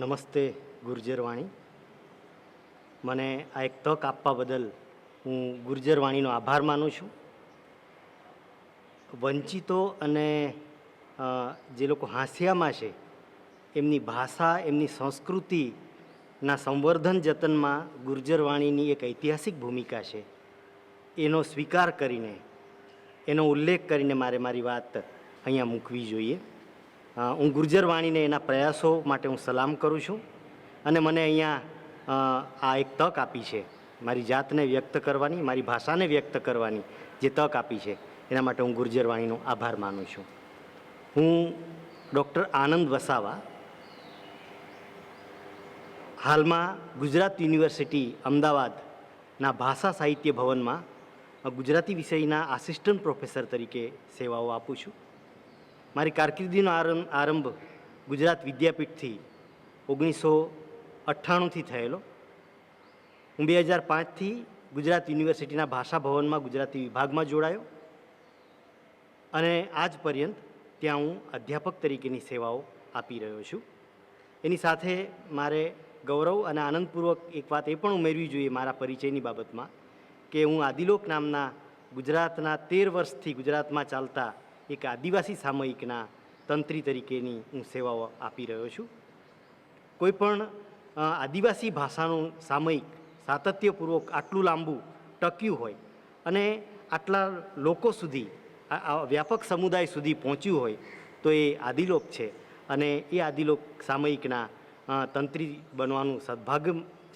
નમસ્તે ગુર્જરવાણી. મને આ એક તક આપવા બદલ હું ગુર્જરવાણીનો આભાર માનું છું. વંચિતો અને જે લોકો હાંસિયામાં છે એમની ભાષા, એમની સંસ્કૃતિના સંવર્ધન જતનમાં ગુર્જરવાણીની એક ઐતિહાસિક ભૂમિકા છે. એનો સ્વીકાર કરીને, એનો ઉલ્લેખ કરીને મારી વાત અહીંયા મૂકવી જોઈએ. હું ગુર્જરવાણીને એના પ્રયાસો માટે હું સલામ કરું છું અને મને અહીંયા આ એક તક આપી છે મારી જાતને વ્યક્ત કરવાની, મારી ભાષાને વ્યક્ત કરવાની જે તક આપી છે એના માટે હું ગુર્જરવાણીનો આભાર માનું છું. હું ડૉક્ટર આનંદ વસાવા હાલમાં ગુજરાત યુનિવર્સિટી અમદાવાદના ભાષા સાહિત્ય ભવનમાં ગુજરાતી વિષયના આસિસ્ટન્ટ પ્રોફેસર તરીકે સેવાઓ આપું છું. મારી કારકિર્દીનો આરંભ ગુજરાત વિદ્યાપીઠથી 1998થી થયેલો. હું 2005થી ગુજરાત યુનિવર્સિટીના ભાષા ભવનમાં ગુજરાતી વિભાગમાં જોડાયો અને આજ પર્યંત ત્યાં હું અધ્યાપક તરીકેની સેવાઓ આપી રહ્યો છું. એની સાથે મારે ગૌરવ અને આનંદપૂર્વક એક વાત એ પણ ઉમેરવી જોઈએ મારા પરિચયની બાબતમાં કે હું આદિલોક નામના ગુજરાતના 13 વર્ષથી ગુજરાતમાં ચાલતા એક આદિવાસી સામયિકના તંત્રી તરીકેની હું સેવાઓ આપી રહ્યો છું. કોઈપણ આદિવાસી ભાષાનું સામયિક સાતત્યપૂર્વક આટલું લાંબુ ટક્યું હોય અને આટલા લોકો સુધી, વ્યાપક સમુદાય સુધી પહોંચ્યું હોય તો એ આદિલોક છે. અને એ આદિલોક સામયિકના તંત્રી બનવાનું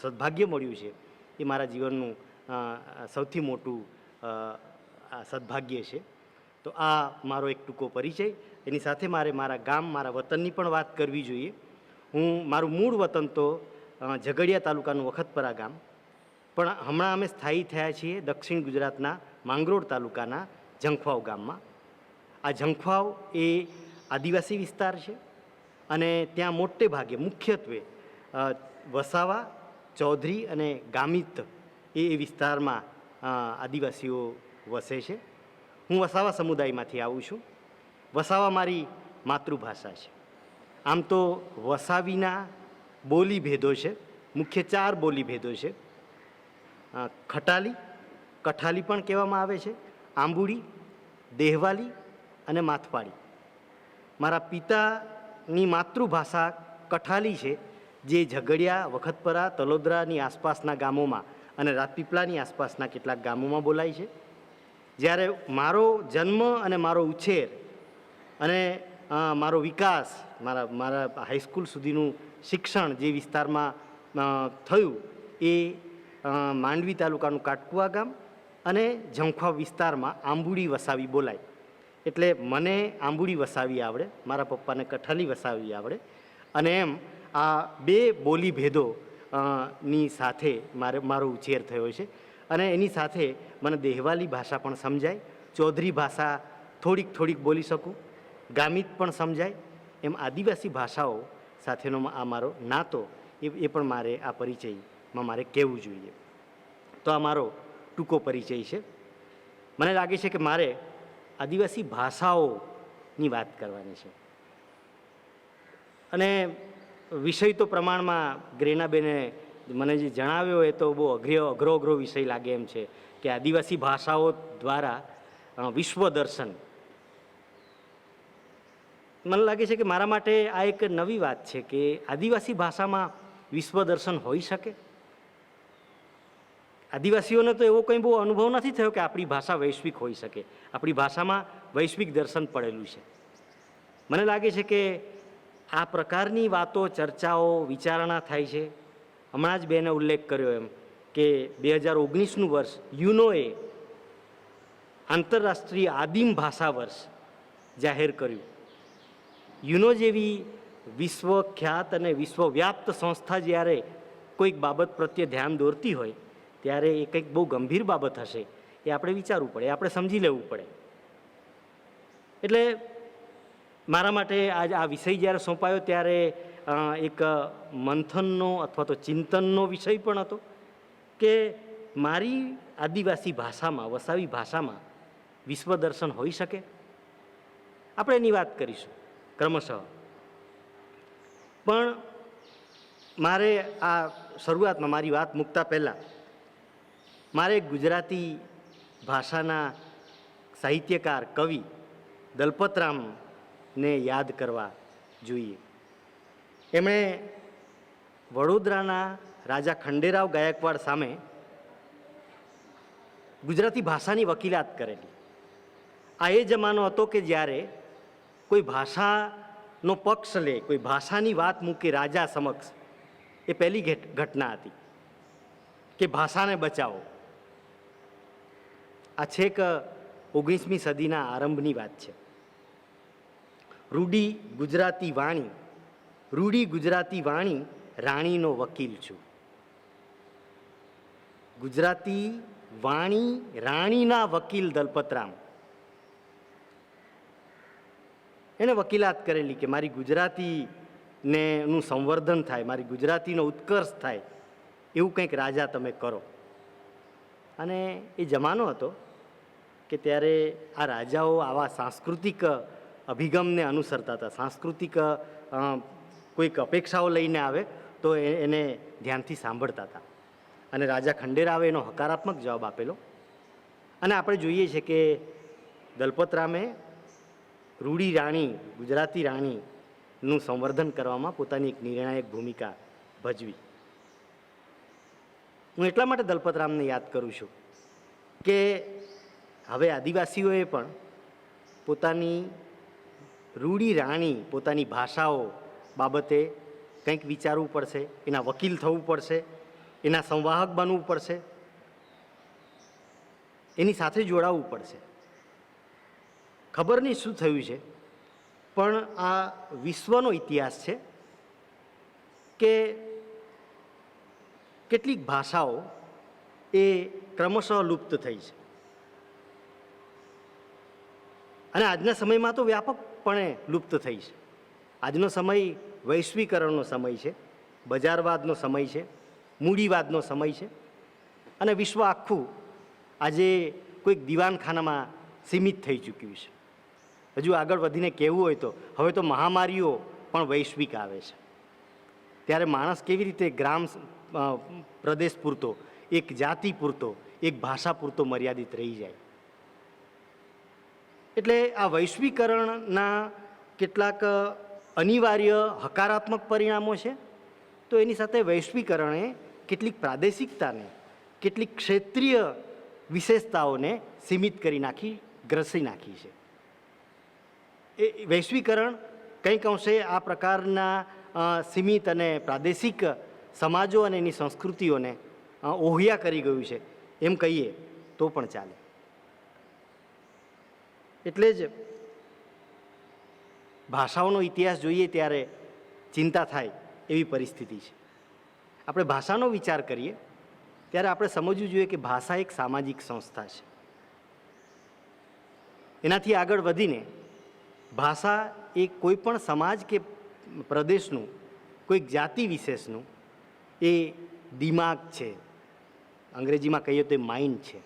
સદભાગ્ય મળ્યું છે એ મારા જીવનનું સૌથી મોટું સદભાગ્ય છે. તો આ મારો એક ટૂંકો પરિચય. એની સાથે મારે મારા ગામ, મારા વતનની પણ વાત કરવી જોઈએ. મારું મૂળ વતન તો ઝઘડિયા તાલુકાનું વખતપરા ગામ, પણ હમણાં અમે સ્થાયી થયા છીએ દક્ષિણ ગુજરાતના માંગરોળ તાલુકાના ઝંખવાવ ગામમાં. આ ઝંખવાવ એ આદિવાસી વિસ્તાર છે અને ત્યાં મોટે ભાગે મુખ્યત્વે વસાવા, ચૌધરી અને ગામિત એ વિસ્તારમાં આદિવાસીઓ વસે છે. હું વસાવા સમુદાયમાંથી આવું છું. વસાવા મારી માતૃભાષા છે. આમ તો વસાવીના બોલી ભેદો છે, મુખ્ય 4 બોલી ભેદો છે. ખટાલી, કઠાલી પણ કહેવામાં આવે છે, આંબુડી, દેહવાલી અને માથપાડી. મારા પિતાની માતૃભાષા કઠાલી છે, જે ઝઘડિયા, વખતપરા, તલોદરાની આસપાસના ગામોમાં અને રાજપીપળાની આસપાસના કેટલાક ગામોમાં બોલાય છે. જ્યારે મારો જન્મ અને મારો ઉછેર અને મારો વિકાસ, મારા હાઈસ્કૂલ સુધીનું શિક્ષણ જે વિસ્તારમાં થયું એ માંડવી તાલુકાનું કાટકુવા ગામ અને ઝંખવાવ વિસ્તારમાં આંબુડી વસાવી બોલાય. એટલે મને આંબુડી વસાવી આવડે, મારા પપ્પાને કઠાલી વસાવી આવડે અને એમ આ 2 બોલી ભેદો ની સાથે મારો ઉછેર થયો છે. અને એની સાથે મને દેહવાલી ભાષા પણ સમજાય, ચૌધરી ભાષા થોડીક બોલી શકું, ગામિત પણ સમજાય. એમ આદિવાસી ભાષાઓ સાથેનો આ મારો નાતો એ પણ મારે આ પરિચયમાં મારે કહેવું જોઈએ. તો આ મારો ટૂંકો પરિચય છે. મને લાગે છે કે મારે આદિવાસી ભાષાઓની વાત કરવાની છે અને વિષય તો પ્રમાણમાં ગ્રેનાબેને મને જે જણાવ્યો એ તો બહુ અઘરો વિષય લાગે એમ છે કે આદિવાસી ભાષાઓ દ્વારા વિશ્વ દર્શન. મને લાગે છે કે મારા માટે આ એક નવી વાત છે કે આદિવાસી ભાષામાં વિશ્વ દર્શન હોઈ શકે. આદિવાસીઓને તો એવો કંઈ બહુ અનુભવ નથી થયો કે આપણી ભાષા વૈશ્વિક હોઈ શકે, આપણી ભાષામાં વૈશ્વિક દર્શન પડેલું છે. મને લાગે છે કે આ પ્રકારની વાતો, ચર્ચાઓ, વિચારણા થાય છે. હમણાં જ બેને ઉલ્લેખ કર્યો એમ કે 2019નું વર્ષ યુનોએ આંતરરાષ્ટ્રીય આદિમ ભાષા વર્ષ જાહેર કર્યું. યુનો જેવી વિશ્વખ્યાત અને વિશ્વવ્યાપ્ત સંસ્થા જ્યારે કોઈક બાબત પ્રત્યે ધ્યાન દોરતી હોય ત્યારે એ કંઈક બહુ ગંભીર બાબત હશે એ આપણે વિચારવું પડે, આપણે સમજી લેવું પડે. એટલે મારા માટે આજ આ વિષય જ્યારે સોંપાયો ત્યારે એક મંથનનો અથવા તો ચિંતનનો વિષય પણ હતો કે મારી આદિવાસી ભાષામાં, વસાવી ભાષામાં વિશ્વ દર્શન હોઈ શકે. આપણે એની વાત કરીશું ક્રમશઃ. પણ મારે આ શરૂઆતમાં મારી વાત મૂકતા પહેલાં મારે ગુજરાતી ભાષાના સાહિત્યકાર કવિ દલપતરામને યાદ કરવા જોઈએ. એમણે વડોદરાના રાજા ખંડેરાવ ગાયકવાડ સામે ગુજરાતી ભાષાની વકીલાત કરેલી. આ એ જમાનો હતો કે જ્યારે કોઈ ભાષાનો પક્ષ લે, કોઈ ભાષાની વાત મૂકે રાજા સમક્ષ, એ પહેલી ઘટના હતી કે ભાષાને બચાવો. આ છેક 19મી સદીના આરંભની વાત છે. રૂડી ગુજરાતી વાણી રાણીનો વકીલ છું. ગુજરાતી વાણી રાણીના વકીલ દલપતરામ એને વકીલાત કરેલી કે મારી ગુજરાતીને નું સંવર્ધન થાય, મારી ગુજરાતીનો ઉત્કર્ષ થાય એવું કંઈક રાજા તમે કરો. અને એ જમાનો હતો કે ત્યારે આ રાજાઓ આવા સાંસ્કૃતિક અભિગમને અનુસરતા હતા. સાંસ્કૃતિક કોઈક અપેક્ષાઓ લઈને આવે તો એને ધ્યાનથી સાંભળતા હતા. અને રાજા ખંડેરાવે એનો હકારાત્મક જવાબ આપેલો. અને આપણે જોઈએ છીએ કે દલપતરામે રૂડી રાણી, ગુજરાતી રાણીનું સંવર્ધન કરવામાં પોતાની એક નિર્ણાયક ભૂમિકા ભજવી. હું એટલા માટે દલપતરામને યાદ કરું છું કે હવે આદિવાસીઓએ પણ પોતાની રૂડી રાણી, પોતાની ભાષાઓ બાબતે કંઈક વિચારવું પડશે, એના વકીલ થવું પડશે, એના સંવાહક બનવું પડશે, એની સાથે જોડાવવું પડશે. ખબર નહીં શું થયું છે, પણ આ વિશ્વનો ઇતિહાસ છે કે કેટલીક ભાષાઓ એ ક્રમશઃ લુપ્ત થઈ છે. અને આજના સમયમાં તો વ્યાપકપણે લુપ્ત થઈ છે. આજનો સમય વૈશ્વિકરણનો સમય છે, બજારવાદનો સમય છે, મૂડીવાદનો સમય છે. અને વિશ્વ આખું આજે કોઈક દીવાનખાનામાં સીમિત થઈ ચૂક્યું છે. હજુ આગળ વધીને કહેવું હોય તો હવે તો મહામારીઓ પણ વૈશ્વિક આવે છે. ત્યારે માણસ કેવી રીતે ગ્રામ પ્રદેશ પૂરતો, એક જાતિ પૂરતો, એક ભાષા પૂરતો મર્યાદિત રહી જાય. એટલે આ વૈશ્વિકરણના કેટલાક અનિવાર્ય હકારાત્મક પરિણામો છે, તો એની સાથે વૈશ્વિકરણે કેટલીક પ્રાદેશિકતાને, કેટલીક ક્ષેત્રીય વિશેષતાઓને સીમિત કરી નાખી, ગ્રસી નાખી છે. એ વૈશ્વિકરણ કંઈક અંશે આ પ્રકારના સીમિત અને પ્રાદેશિક સમાજો અને એની સંસ્કૃતિઓને ઓહિયા કરી ગયું છે એમ કહીએ તો પણ ચાલે. એટલે જ ભાષાઓનો ઇતિહાસ જોઈએ ત્યારે ચિંતા થાય એવી પરિસ્થિતિ છે. આપણે ભાષાનો વિચાર કરીએ ત્યારે આપણે સમજવું જોઈએ કે ભાષા એક સામાજિક સંસ્થા છે. એનાથી આગળ વધીને ભાષા એ કોઈ પણ સમાજ કે પ્રદેશનું, કોઈક જાતિ વિશેષનું એ દિમાગ છે. અંગ્રેજીમાં કહીએ તો એ માઇન્ડ છે.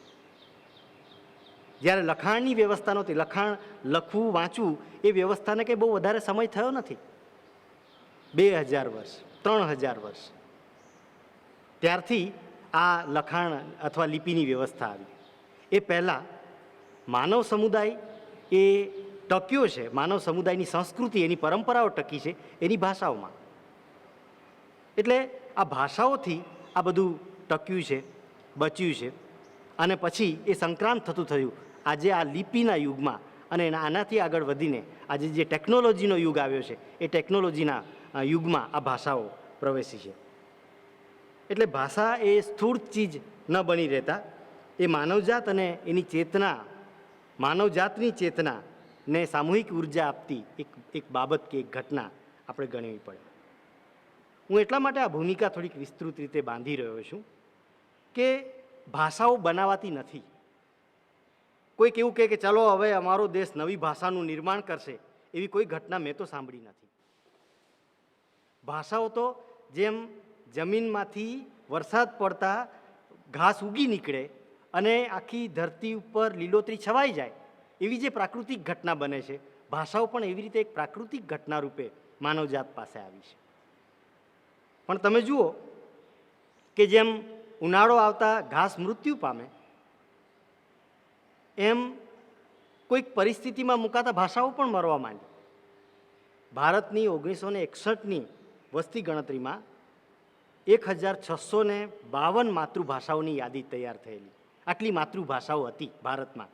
જ્યારે લખાણની વ્યવસ્થા નહોતી, લખવું વાંચવું એ વ્યવસ્થાને કંઈ બહુ વધારે સમય થયો નથી. 2000 વર્ષ, 3000 વર્ષ ત્યારથી આ લખાણ અથવા લિપિની વ્યવસ્થા આવી. એ પહેલાં માનવ સમુદાય એ ટક્યો છે, માનવ સમુદાયની સંસ્કૃતિ, એની પરંપરાઓ ટકી છે એની ભાષાઓમાં. એટલે આ ભાષાઓથી આ બધું ટક્યું છે, બચ્યું છે. અને પછી એ સંક્રાંત થતું થયું આજે આ લિપિના યુગમાં. અને આનાથી આગળ વધીને આજે જે ટેકનોલોજીનો યુગ આવ્યો છે એ ટેકનોલોજીના યુગમાં આ ભાષાઓ પ્રવેશી છે. એટલે ભાષા એ સ્થૂળ ચીજ ન બની રહેતા એ માનવજાત અને એની ચેતના, માનવજાતની ચેતનાને સામૂહિક ઉર્જા આપતી એક બાબત કે એક ઘટના આપણે ગણવી પડે. હું એટલા માટે આ ભૂમિકા થોડીક વિસ્તૃત રીતે બાંધી રહ્યો છું કે ભાષાઓ બનાવાતી નથી. કોઈક એવું કહે કે ચાલો હવે અમારો દેશ નવી ભાષાનું નિર્માણ કરશે, એવી કોઈ ઘટના મેં તો સાંભળી નથી. ભાષાઓ તો જેમ જમીનમાંથી વરસાદ પડતા ઘાસ ઉગી નીકળે અને આખી ધરતી ઉપર લીલોતરી છવાઈ જાય એવી જે પ્રાકૃતિક ઘટના બને છે, ભાષાઓ પણ એવી રીતે એક પ્રાકૃતિક ઘટના રૂપે માનવજાત પાસે આવી છે. પણ તમે જુઓ કે જેમ ઉનાળો આવતા ઘાસ મૃત્યુ પામે, એમ કોઈક પરિસ્થિતિમાં મુકાતા ભાષાઓ પણ મરવા માંડી. ભારતની 1961ની વસ્તી ગણતરીમાં 1652 માતૃભાષાઓની યાદી તૈયાર થયેલી. આટલી માતૃભાષાઓ હતી ભારતમાં.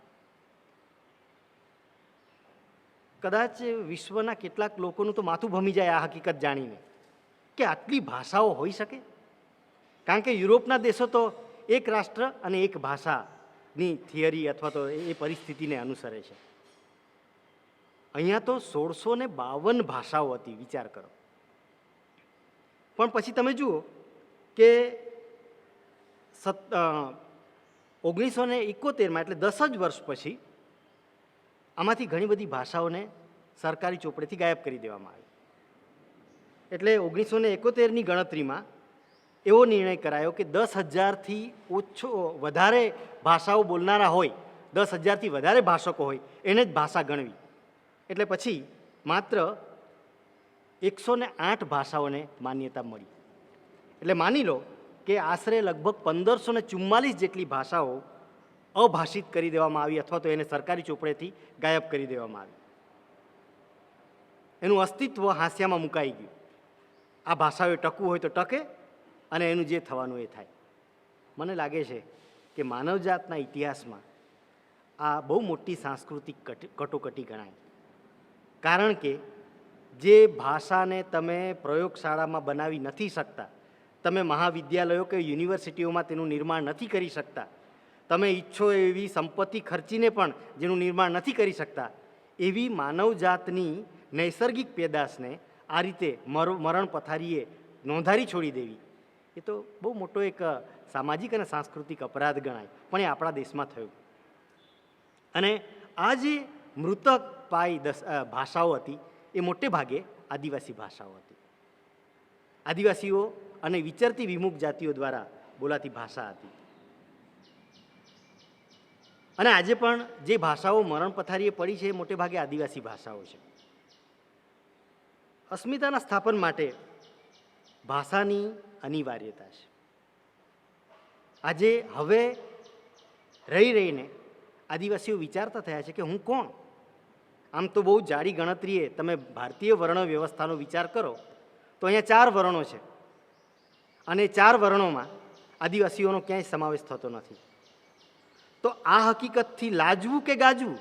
કદાચ વિશ્વના કેટલાક લોકોનું તો માથું ભમી જાય આ હકીકત જાણીને કે આટલી ભાષાઓ હોઈ શકે. કારણ કે યુરોપના દેશો તો એક રાષ્ટ્ર અને એક ભાષાની થિયરી અથવા તો એ પરિસ્થિતિને અનુસરે છે. અહીંયા તો 1652 ભાષાઓ હતી, વિચાર કરો. પણ પછી તમે જુઓ કે 1971માં એટલે 10 જ વર્ષ પછી આમાંથી ઘણી બધી ભાષાઓને સરકારી ચોપડેથી ગાયબ કરી દેવામાં આવી. એટલે 1971ની ગણતરીમાં એવો નિર્ણય કરાયો કે 10,000થી વધારે ભાષાઓ બોલનારા હોય, 10,000થી વધારે ભાષકો હોય એને જ ભાષા ગણવી. એટલે પછી માત્ર 108 ભાષાઓને માન્યતા મળી. એટલે માની લો કે આશરે લગભગ 1544 જેટલી ભાષાઓ અભાષિત કરી દેવામાં આવી અથવા તો એને સરકારી ચોપડેથી ગાયબ કરી દેવામાં આવી. એનું અસ્તિત્વ હાંસિયામાં મુકાઈ ગયું. આ ભાષાઓએ ટકવું હોય તો ટકે અને એનું જે થવાનું એ થાય. મને લાગે છે કે માનવજાતના ઇતિહાસમાં આ બહુ મોટી સાંસ્કૃતિક કટોકટી ગણાય. કારણ કે જે ભાષાને તમે પ્રયોગશાળામાં બનાવી નથી શકતા, તમે મહાવિદ્યાલયો કે યુનિવર્સિટીઓમાં તેનું નિર્માણ નથી કરી શકતા, તમે ઈચ્છો એવી સંપત્તિ ખર્ચીને પણ જેનું નિર્માણ નથી કરી શકતા, એવી માનવજાતની નૈસર્ગિક પેદાશને આ રીતે મરણ પથારીએ નોંધારી છોડી દેવી, એ તો બહુ મોટો એક સામાજિક અને સાંસ્કૃતિક અપરાધ ગણાય. પણ એ આપણા દેશમાં થયું. અને આ જે મૃતક પાય ભાષાઓ હતી એ મોટે ભાગે આદિવાસી ભાષાઓ હતી. આદિવાસીઓ અને વિચરતી વિમુખ જાતિઓ દ્વારા બોલાતી ભાષા હતી. અને આજે પણ જે ભાષાઓ મરણ પથારીએ પડી છે એ મોટે ભાગે આદિવાસી ભાષાઓ છે. અસ્મિતાના સ્થાપન માટે ભાષાની અનિવાર્યતા છે. આજે હવે રહીને આદિવાસીઓ વિચારતા થયા છે કે હું કોણ? આમ તો બહુ જાડી ગણતરીએ તમે ભારતીય વર્ણ વ્યવસ્થાનો વિચાર કરો તો અહીંયા 4 વર્ણો છે અને 4 વર્ણોમાં આદિવાસીઓનો ક્યાંય સમાવેશ થતો નથી. તો આ હકીકતથી લાજવું કે ગાજવું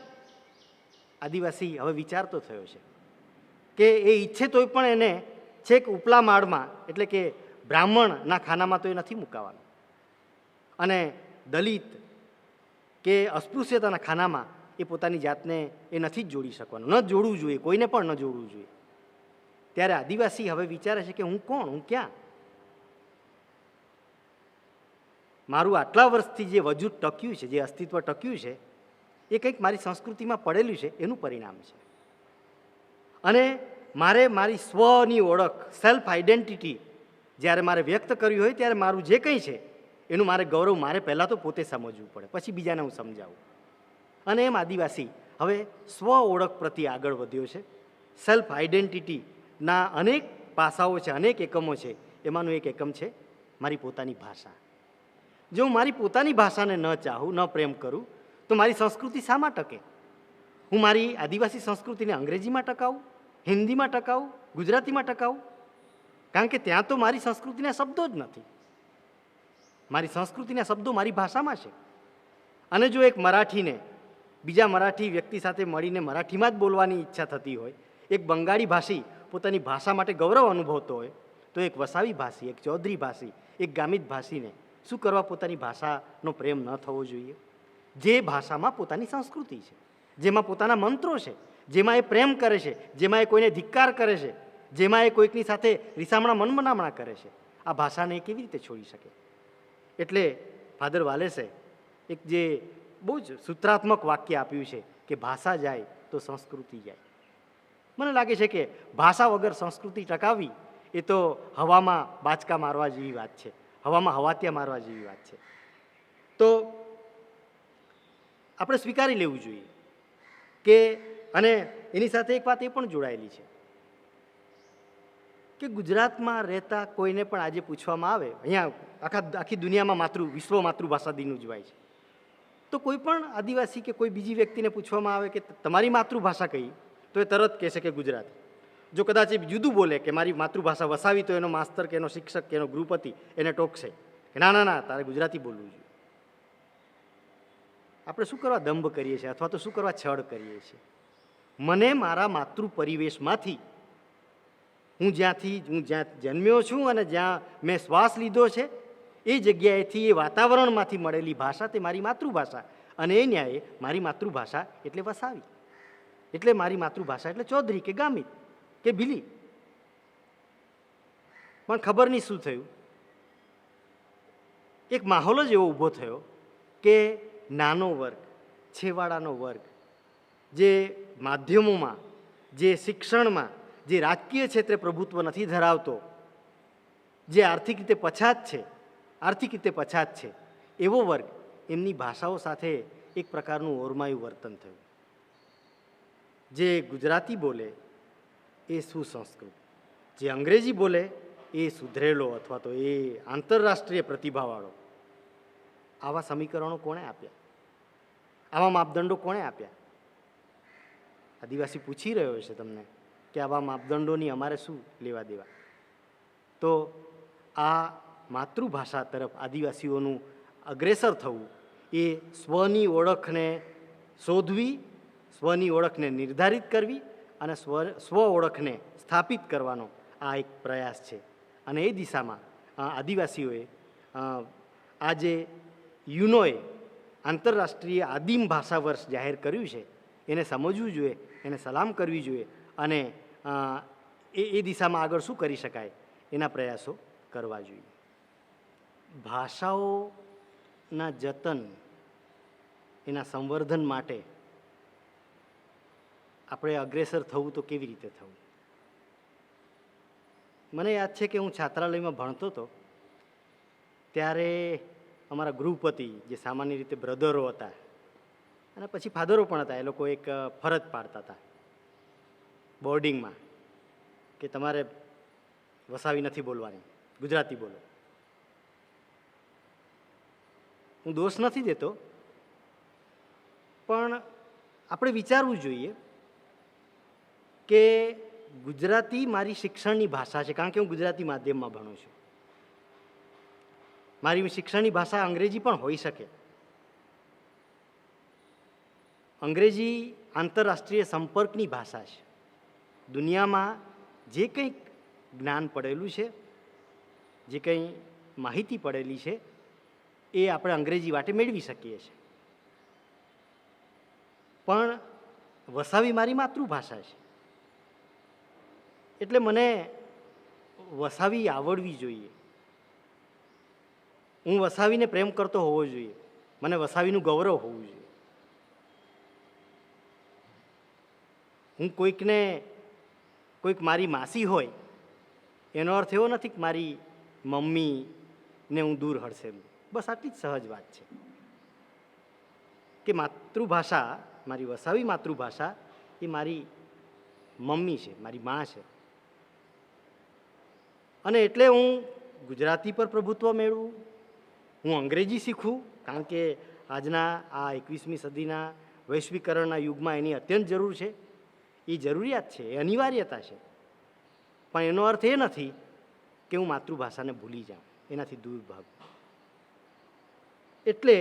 આદિવાસી હવે વિચારતો થયો છે કે એ ઈચ્છે તોય પણ એને છેક ઉપલા માળમાં એટલે કે બ્રાહ્મણના ખાનામાં તો એ નથી મુકાવાનું અને દલિત કે અસ્પૃશ્યતાના ખાનામાં એ પોતાની જાતને એ નથી જ જોડી શકવાનું. ન જોડવું જોઈએ, કોઈને પણ ન જોડવું જોઈએ. ત્યારે આદિવાસી હવે વિચારે છે કે હું કોણ, હું ક્યાં? મારું આટલા વર્ષથી જે વજૂદ ટક્યું છે, જે અસ્તિત્વ ટક્યું છે, એ કંઈક મારી સંસ્કૃતિમાં પડેલું છે, એનું પરિણામ છે. અને મારે મારી સ્વની ઓળખ, સેલ્ફ આઈડેન્ટિટી જ્યારે મારે વ્યક્ત કરવી હોય ત્યારે મારું જે કંઈ છે એનું મારે ગૌરવ મારે પહેલાં તો પોતે સમજવું પડે, પછી બીજાને હું સમજાવું. અને એમ આદિવાસી હવે સ્વ ઓળખ પ્રત્યે આગળ વધ્યો છે. સેલ્ફ આઈડેન્ટિટીના અનેક પાસાઓ છે, અનેક એકમો છે. એમાંનું એક એકમ છે મારી પોતાની ભાષા. જો હું મારી પોતાની ભાષાને ન ચાહું, ન પ્રેમ કરું તો મારી સંસ્કૃતિ શામાં ટકે? હું મારી આદિવાસી સંસ્કૃતિને અંગ્રેજીમાં ટકાવું, હિન્દીમાં ટકાવું, ગુજરાતીમાં ટકાવું? કારણ કે ત્યાં તો મારી સંસ્કૃતિના શબ્દો જ નથી. મારી સંસ્કૃતિના શબ્દો મારી ભાષામાં છે. અને જો એક મરાઠીને બીજા મરાઠી વ્યક્તિ સાથે મળીને મરાઠીમાં જ બોલવાની ઈચ્છા થતી હોય, એક બંગાળી ભાષી પોતાની ભાષા માટે ગૌરવ અનુભવતો હોય, તો એક વસાવી ભાષી, એક ચૌધરી ભાષી, એક ગામિત ભાષીને શું કરવા પોતાની ભાષાનો પ્રેમ ન થવો જોઈએ? જે ભાષામાં પોતાની સંસ્કૃતિ છે, જેમાં પોતાના મંત્રો છે, જેમાં એ પ્રેમ કરે છે, જેમાં એ કોઈને ધિક્કાર કરે છે, જેમાં એ કોઈકની સાથે રીસામણા મનમનામણા કરે છે, આ ભાષાને એ કેવી રીતે છોડી શકે? એટલે ફાધર વાલેસે એક જે બહુ જ સૂત્રાત્મક વાક્ય આપ્યું છે કે ભાષા જાય તો સંસ્કૃતિ જાય. મને લાગે છે કે ભાષા વગર સંસ્કૃતિ ટકાવવી એ તો હવામાં બાચકા મારવા જેવી વાત છે, હવામાં હવાતિયા મારવા જેવી વાત છે. તો આપણે સ્વીકારી લેવું જોઈએ કે, અને એની સાથે એક વાત એ પણ જોડાયેલી છે કે ગુજરાતમાં રહેતા કોઈને પણ આજે પૂછવામાં આવે, અહીંયા આખી દુનિયામાં વિશ્વ માતૃભાષા દિન ઉજવાય છે, તો કોઈ પણ આદિવાસી કે કોઈ બીજી વ્યક્તિને પૂછવામાં આવે કે તમારી માતૃભાષા કઈ, તો એ તરત કહેશે કે ગુજરાતી. જો કદાચ એ જુદું બોલે કે મારી માતૃભાષા વસાવી, તો એનો માસ્તર કે એનો શિક્ષક કે એનો ગૃહપતિ એને ટોકશે કે ના ના ના, તારે ગુજરાતી બોલવું જોઈએ. આપણે શું કરવા દંભ કરીએ છીએ, અથવા તો શું કરવા છળ કરીએ છીએ? મને મારા માતૃ પરિવેશમાંથી, હું જ્યાં જન્મ્યો છું અને જ્યાં મેં શ્વાસ લીધો છે, એ જગ્યાએથી, એ વાતાવરણમાંથી મળેલી ભાષા તે મારી માતૃભાષા, અને એ ન્યાયે મારી માતૃભાષા એટલે વસાવી, એટલે મારી માતૃભાષા એટલે ચૌધરી કે ગામિત કે ભીલી. પણ ખબર નહીં શું થયું, એક માહોલ જ એવો ઊભો થયો કે નાનો વર્ગ, છેવાડાનો વર્ગ, જે માધ્યમોમાં, જે શિક્ષણમાં, જે રાજકીય ક્ષેત્રે પ્રભુત્વ નથી ધરાવતો, જે આર્થિક રીતે પછાત છે, એવો વર્ગ, એમની ભાષાઓ સાથે એક પ્રકારનું ઓરમાયું વર્તન થયું. જે ગુજરાતી બોલે એ સુસંસ્કૃત, જે અંગ્રેજી બોલે એ સુધરેલો અથવા તો એ આંતરરાષ્ટ્રીય પ્રતિભાવાળો. આવા સમીકરણો કોણે આપ્યા? આવા માપદંડો કોણે આપ્યા? આદિવાસી પૂછી રહ્યો છે તમને કે આવા માપદંડોની અમારે શું લેવા દેવા? તો આ માતૃભાષા તરફ આદિવાસીઓનું અગ્રેસર થવું એ સ્વની ઓળખને શોધવી, સ્વની ઓળખને નિર્ધારિત કરવી અને સ્વ ઓળખને સ્થાપિત કરવાનો આ એક પ્રયાસ છે. અને એ દિશામાં આદિવાસીઓએ આજે યુનોએ આંતરરાષ્ટ્રીય આદિમ ભાષા વર્ષ જાહેર કર્યું છે, એને સમજવું જોઈએ, એને સલામ કરવી જોઈએ, અને એ દિશામાં આગળ શું કરી શકાય એના પ્રયાસો કરવા જોઈએ. ભાષાઓના જતન, એના સંવર્ધન માટે આપણે અગ્રેસર થવું તો કેવી રીતે થવું? મને યાદ છે કે હું છાત્રાલયમાં ભણતો હતો ત્યારે અમારા ગૃહપતિ, જે સામાન્ય રીતે બ્રધરો હતા અને પછી ફાધરો પણ હતા, એ લોકો એક ફરજ પાડતા હતા બોર્ડિંગમાં કે તમારે વસાવી નથી બોલવાની, ગુજરાતી બોલો. હું દોષ નથી દેતો, પણ આપણે વિચારવું જોઈએ કે ગુજરાતી મારી શિક્ષણની ભાષા છે, કારણ કે હું ગુજરાતી માધ્યમમાં ભણું છું. મારી શિક્ષણની ભાષા અંગ્રેજી પણ હોઈ શકે. અંગ્રેજી આંતરરાષ્ટ્રીય સંપર્કની ભાષા છે. દુનિયામાં જે કંઈક જ્ઞાન પડેલું છે, જે કંઈ માહિતી પડેલી છે, એ આપણે અંગ્રેજી વાટે મેળવી શકીએ છીએ. પણ વસાવી મારી માતૃભાષા છે, એટલે મને વસાવી આવડવી જોઈએ. હું વસાવીને પ્રેમ કરતો હોવો જોઈએ, મને વસાવીનું ગૌરવ હોવું જોઈએ. હું કોઈક મારી માસી હોય એનો અર્થ એવો નથી કે મારી મમ્મીને હું દૂર હડશે. બસ આટલી જ સહજ વાત છે કે માતૃભાષા, મારી વસાવી માતૃભાષા એ મારી મમ્મી છે, મારી મા છે. અને એટલે હું ગુજરાતી પર પ્રભુત્વ મેળવું, હું અંગ્રેજી શીખું, કારણ કે આજના આ 21મી સદીના વૈશ્વિકરણના યુગમાં એની અત્યંત જરૂર છે. એ જરૂરિયાત છે, એ અનિવાર્યતા છે. પણ એનો અર્થ એ નથી કે હું માતૃભાષાને ભૂલી જાઉં, એનાથી દૂર ભાગું. એટલે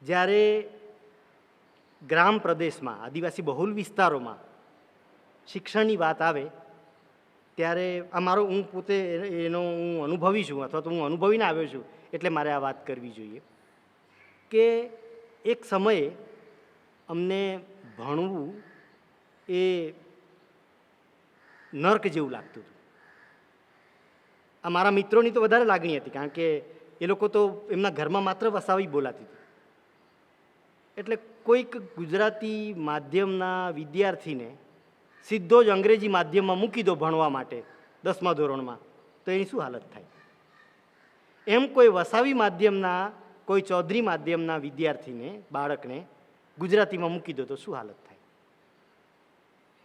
જ્યારે ગ્રામ પ્રદેશમાં, આદિવાસી બહુલ વિસ્તારોમાં શિક્ષણની વાત આવે ત્યારે હું પોતે હું અનુભવી છું, અથવા તો હું અનુભવીને આવ્યો છું, એટલે મારે આ વાત કરવી જોઈએ કે એક સમયે અમને ભણવું એ નર્ક જેવું લાગતું હતું. આ મારા મિત્રોની તો વધારે લાગણી હતી, કારણ કે એ લોકો તો એમના ઘરમાં માત્ર વસાવી બોલાતી હતી. એટલે કોઈક ગુજરાતી માધ્યમના વિદ્યાર્થીને સીધો જ અંગ્રેજી માધ્યમમાં મૂકી દો ભણવા માટે 10મા ધોરણમાં, તો એની શું હાલત થાય? એમ કોઈ વસાવી માધ્યમના, કોઈ ચૌધરી માધ્યમના વિદ્યાર્થીને, બાળકને ગુજરાતીમાં મૂકી દો તો શું હાલત થાય?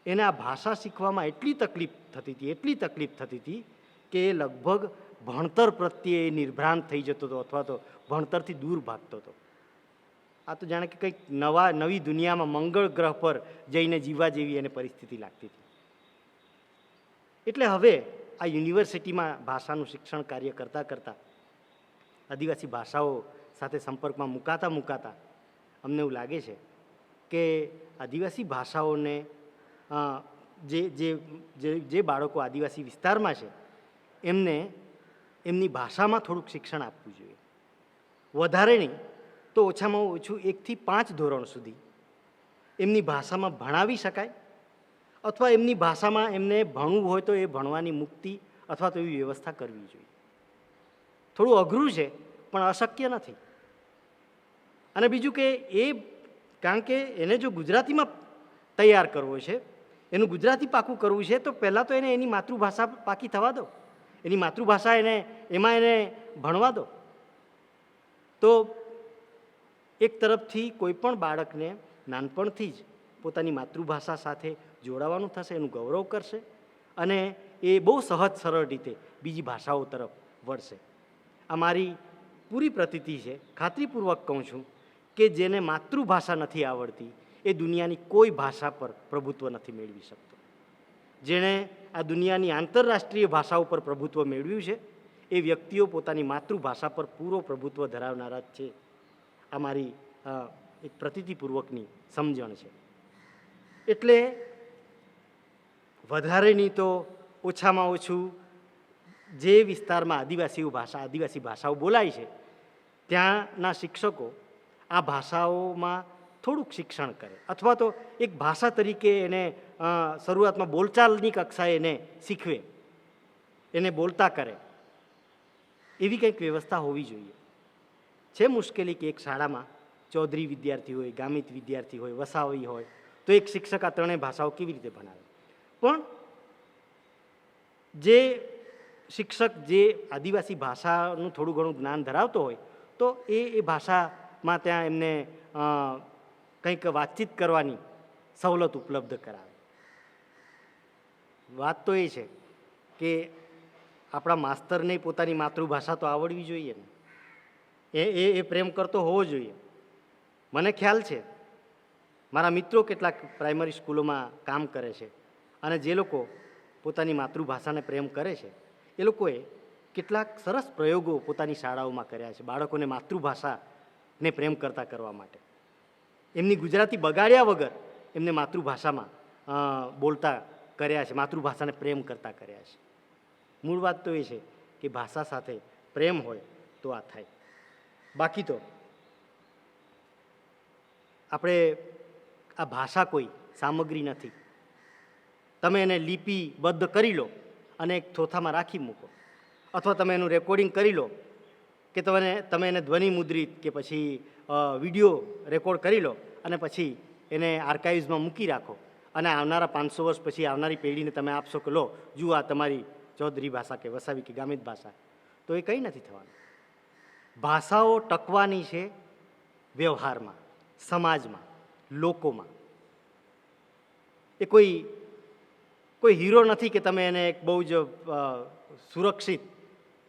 એને આ ભાષા શીખવામાં એટલી તકલીફ થતી હતી કે એ લગભગ ભણતર પ્રત્યે નિર્ભ્રાંત થઈ જતો હતો અથવા તો ભણતરથી દૂર ભાગતો હતો. આ તો જાણે કે કંઈક નવી દુનિયામાં મંગળ ગ્રહ પર જઈને જીવવા જેવી એને પરિસ્થિતિ લાગતી હતી. એટલે હવે આ યુનિવર્સિટીમાં ભાષાનું શિક્ષણ કાર્ય કરતાં આદિવાસી ભાષાઓ સાથે સંપર્કમાં મુકાતા અમને એવું લાગે છે કે આદિવાસી ભાષાઓને જે બાળકો આદિવાસી વિસ્તારમાં છે એમને એમની ભાષામાં થોડુંક શિક્ષણ આપવું જોઈએ. વધારે નહીં તો ઓછામાં ઓછું 1 થી 5 ધોરણ સુધી એમની ભાષામાં ભણાવી શકાય, અથવા એમની ભાષામાં એમને ભણવું હોય તો એ ભણવાની મુક્તિ અથવા તો એવી વ્યવસ્થા કરવી જોઈએ. થોડું અઘરું છે પણ અશક્ય નથી. અને બીજું કે કારણ કે એને જો ગુજરાતીમાં તૈયાર કરવો છે, એનું ગુજરાતી પાકું કરવું છે, તો પહેલાં તો એને એની માતૃભાષા પાકી થવા દો, એની માતૃભાષા એમાં એને ભણવા દો. તો એક તરફથી કોઈ પણ બાળકને નાનપણથી જ પોતાની માતૃભાષા સાથે જોડાવાનું થશે, એનું ગૌરવ કરશે અને એ બહુ સહજ સરળ રીતે બીજી ભાષાઓ તરફ વળશે. આ મારી પૂરી પ્રતીતિ છે. ખાતરીપૂર્વક કહું છું કે જેને માતૃભાષા નથી આવડતી એ દુનિયાની કોઈ ભાષા પર પ્રભુત્વ નથી મેળવી શકતો. જેણે આ દુનિયાની આંતરરાષ્ટ્રીય ભાષાઓ પર પ્રભુત્વ મેળવ્યું છે એ વ્યક્તિઓ પોતાની માતૃભાષા પર પૂરો પ્રભુત્વ ધરાવનારા જ છે. આ મારી એક પ્રતીતિપૂર્વકની સમજણ છે. એટલે વધારે નહીં તો ઓછામાં ઓછું જે વિસ્તારમાં આદિવાસી ભાષાઓ બોલાય છે ત્યાંના શિક્ષકો આ ભાષાઓમાં થોડુંક શિક્ષણ કરે, અથવા તો એક ભાષા તરીકે એને શરૂઆતમાં બોલચાલની કક્ષાએ એને શીખવે, એને બોલતા કરે, એવી કંઈક વ્યવસ્થા હોવી જોઈએ. છે મુશ્કેલી કે એક શાળામાં ચૌધરી વિદ્યાર્થી હોય, ગામિત વિદ્યાર્થી હોય, વસાવી હોય, તો એક શિક્ષક આ ત્રણેય ભાષાઓ કેવી રીતે ભણાવે? પણ જે શિક્ષક જે આદિવાસી ભાષાનું થોડું ઘણું જ્ઞાન ધરાવતો હોય તો એ ભાષામાં ત્યાં એમને કંઈક વાતચીત કરવાની સવલત ઉપલબ્ધ કરાવે. વાત તો એ છે કે આપણા માસ્તરને પોતાની માતૃભાષા તો આવડવી જોઈએ ને, એ પ્રેમ કરતો હોવો જોઈએ. મને ખ્યાલ છે, મારા મિત્રો કેટલાક પ્રાઇમરી સ્કૂલોમાં કામ કરે છે અને જે લોકો પોતાની માતૃભાષાને પ્રેમ કરે છે એ લોકોએ કેટલાક સરસ પ્રયોગો પોતાની શાળાઓમાં કર્યા છે બાળકોને માતૃભાષાને પ્રેમ કરવા માટે. એમની ગુજરાતી બગાડ્યા વગર એમને માતૃભાષામાં બોલતા કર્યા છે, માતૃભાષાને પ્રેમ કરતા કર્યા છે. મૂળ વાત તો એ છે કે ભાષા સાથે પ્રેમ હોય તો આ થાય. બાકી તો આપણે આ ભાષા કોઈ સામગ્રી નથી. તમે એને લિપિબદ્ધ કરી લો અને એક થોથામાં રાખી મૂકો, અથવા તમે એનું રેકોર્ડિંગ કરી લો કે તમે એને ધ્વનિ મુદ્રિત કે પછી વિડીયો રેકોર્ડ કરી લો અને પછી એને આર્કાઇવ્સમાં મૂકી રાખો અને આવનારા 500 વર્ષ પછી આવનારી પેઢીને તમે આપશો કે લો જુઓ આ તમારી ચૌધરી ભાષા કે વસાવી કે ગામિત ભાષા, તો એ કંઈ નથી થવાનું. ભાષાઓ ટકવાની છે વ્યવહારમાં, સમાજમાં, લોકોમાં. એ કોઈ હીરો નથી કે તમે એને એક બહુ જ સુરક્ષિત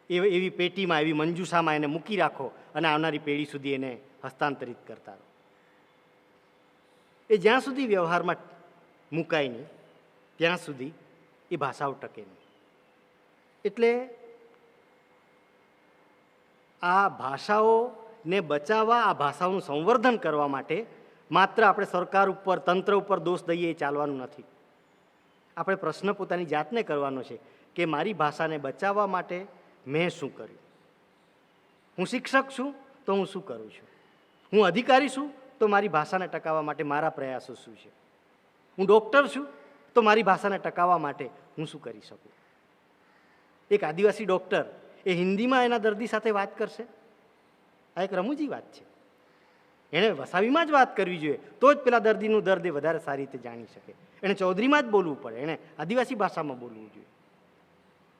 એવી પેટીમાં, એવી મંજૂષામાં એને મૂકી રાખો અને આવનારી પેઢી સુધી એને હસ્તાંતરિત કરતા રહો. એ જ્યાં સુધી વ્યવહારમાં મુકાય નહીં ત્યાં સુધી એ ભાષાઓ ટકે નહીં. એટલે આ ભાષાઓને બચાવવા, આ ભાષાઓનું સંવર્ધન કરવા માટે માત્ર આપણે સરકાર ઉપર, તંત્ર ઉપર દોષ દઈએ એ ચાલવાનું નથી. આપણે પ્રશ્ન પોતાની જાતને કરવાનો છે કે મારી ભાષાને બચાવવા માટે મેં શું કર્યું? હું શિક્ષક છું તો હું શું કરું છું? હું અધિકારી છું તો મારી ભાષાને ટકાવવા માટે મારા પ્રયાસો શું છે? હું ડૉક્ટર છું તો મારી ભાષાને ટકાવવા માટે હું શું કરી શકું? એક આદિવાસી ડૉક્ટર એ હિન્દીમાં એના દર્દી સાથે વાત કરશે? આ એક રમૂજી વાત છે. એણે વસાવીમાં જ વાત કરવી જોઈએ તો જ પેલા દર્દીનું દર્દ એ વધારે સારી રીતે જાણી શકે. એણે ચૌધરીમાં જ બોલવું પડે, એણે આદિવાસી ભાષામાં બોલવું જોઈએ.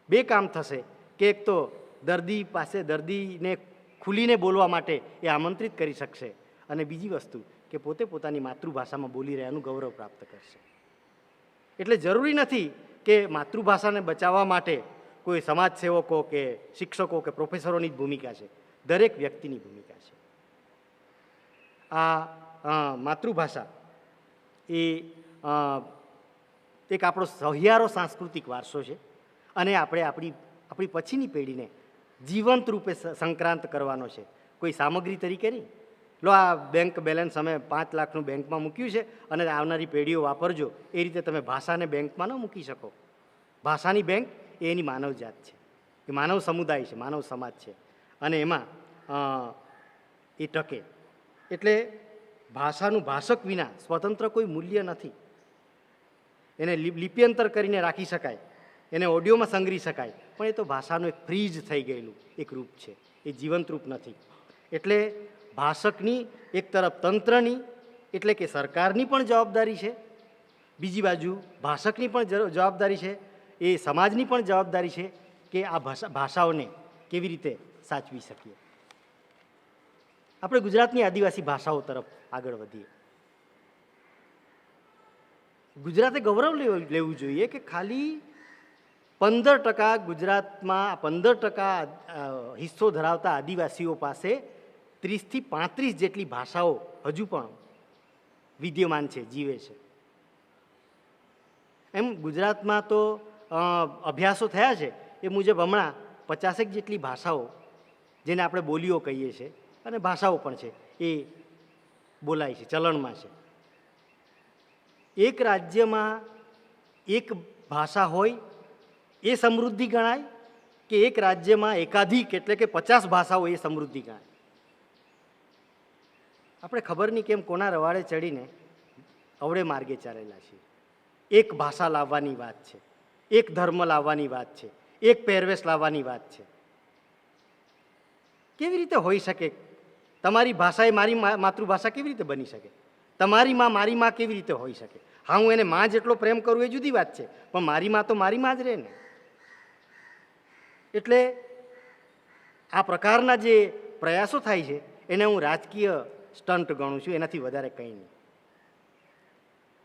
બે કામ થશે કે એક તો દર્દી પાસે દર્દીને ખુલીને બોલવા માટે એ આમંત્રિત કરી શકશે અને બીજી વસ્તુ કે પોતે પોતાની માતૃભાષામાં બોલી રહ્યાનું ગૌરવ પ્રાપ્ત કરશે. એટલે જરૂરી નથી કે માતૃભાષાને બચાવવા માટે કોઈ સમાજસેવકો કે શિક્ષકો કે પ્રોફેસરોની જ ભૂમિકા છે. દરેક વ્યક્તિની ભૂમિકા છે. આ માતૃભાષા એ એક આપણો સહિયારો સાંસ્કૃતિક વારસો છે અને આપણે આપણી પછીની પેઢીને જીવંત રૂપે સંક્રાંત કરવાનો છે, કોઈ સામગ્રી તરીકે નહીં. લો આ બેંક બેલેન્સ અમે 5 લાખનું બેંકમાં મૂક્યું છે અને આવનારી પેઢીઓ વાપરજો, એ રીતે તમે ભાષાને બેંકમાં ન મૂકી શકો. ભાષાની બેંક એ એની માનવ જાત છે, એ માનવ સમુદાય છે, માનવ સમાજ છે અને એમાં એ ટકે. એટલે ભાષાનું ભાષક વિના સ્વતંત્ર કોઈ મૂલ્ય નથી. એને લિપ્યંતર કરીને રાખી શકાય, એને ઓડિયોમાં સંગ્રહી શકાય, પણ એ તો ભાષાનું એક ફ્રીજ થઈ ગયેલું એક રૂપ છે, એ જીવંત રૂપ નથી. એટલે ભાષકની એક તરફ તંત્રની એટલે કે સરકારની પણ જવાબદારી છે, બીજી બાજુ ભાષકની પણ જવાબદારી છે, એ સમાજની પણ જવાબદારી છે કે આ ભાષાઓને કેવી રીતે સાચવી શકીએ. આપણે ગુજરાતની આદિવાસી ભાષાઓ તરફ આગળ વધીએ. ગુજરાતે ગૌરવ લેવું જોઈએ કે ખાલી 15% ગુજરાતમાં 15% હિસ્સો ધરાવતા આદિવાસીઓ પાસે 30 થી 35 જેટલી ભાષાઓ હજુ પણ વિદ્યમાન છે, જીવે છે. એમ ગુજરાતમાં તો અભ્યાસો થયા છે એ મુજબ હમણાં 50 જેટલી ભાષાઓ, જેને આપણે બોલીઓ કહીએ છીએ અને ભાષાઓ પણ છે, એ બોલાય છે, ચલણમાં છે. એક રાજ્યમાં એક ભાષા હોય એ સમૃદ્ધિ ગણાય કે એક રાજ્યમાં એકાધિક એટલે કે 50 ભાષાઓ એ સમૃદ્ધિ ગણાય? આપણે ખબર નહીં કેમ કોના રવાડે ચડીને અવળે માર્ગે ચાલેલા છીએ. એક ભાષા લાવવાની વાત છે, એક ધર્મ લાવવાની વાત છે, એક પહેરવેશ લાવવાની વાત છે. કેવી રીતે હોઈ શકે? તમારી ભાષા એ મારી માતૃભાષા કેવી રીતે બની શકે? તમારી માં મારી માં કેવી રીતે હોઈ શકે? હા, હું એને માં જેટલો પ્રેમ કરું એ જુદી વાત છે, પણ મારી માં તો મારી માં જ રહે ને. એટલે આ પ્રકારના જે પ્રયાસો થાય છે એને હું રાજકીય સ્ટન્ટ ગણું છું, એનાથી વધારે કંઈ નહીં.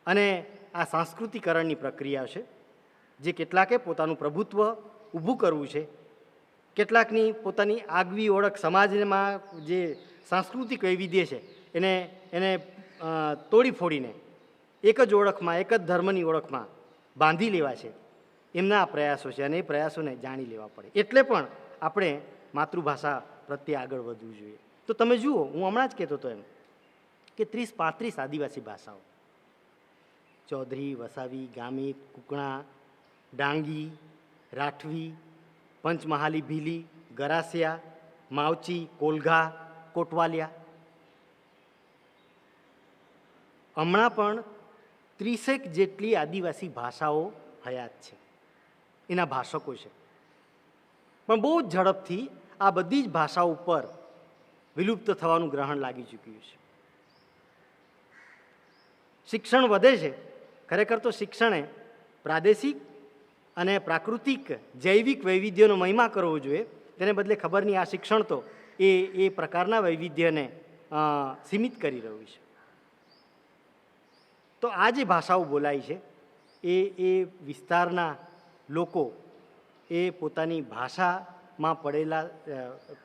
અને આ સાંસ્કૃતિકરણની પ્રક્રિયા છે જે કેટલાકે પોતાનું પ્રભુત્વ ઊભું કરવું છે, કેટલાકની પોતાની આગવી ઓળખ, સમાજમાં જે સાંસ્કૃતિક વૈવિધ્ય છે એને તોડી ફોડીને એક જ ઓળખમાં, એક જ ધર્મની ઓળખમાં બાંધી લેવા છે. એમના આ પ્રયાસો છે અને એ પ્રયાસોને જાણી લેવા પડે. એટલે પણ આપણે માતૃભાષા પ્રત્યે આગળ વધવું જોઈએ. તો તમે જુઓ, હું હમણાં જ કહેતો હતો એમ કે 30-35 આદિવાસી ભાષાઓ, ચૌધરી, વસાવી, ગામિત, કુકણા, ડાંગી, રાઠવી, પંચમહાલી ભીલી, ગરાસિયા, માવચી, કોલઘા, કોટવાલિયા. હમણાં પણ 30 જેટલી આદિવાસી ભાષાઓ હયાત છે, એના ભાષકો છે. પણ બહુ જ ઝડપથી આ બધી જ ભાષાઓ ઉપર વિલુપ્ત થવાનું ગ્રહણ લાગી ચૂક્યું છે. શિક્ષણ વધે છે, ખરેખર તો શિક્ષણે પ્રાદેશિક અને પ્રાકૃતિક જૈવિક વૈવિધ્યનો મહિમા કરવો જોઈએ. તેને બદલે ખબર નહીં, આ શિક્ષણ તો એ પ્રકારના વૈવિધ્યને સીમિત કરી રહ્યું છે. તો આ જે ભાષાઓ બોલાય છે એ વિસ્તારના લોકો એ પોતાની ભાષામાં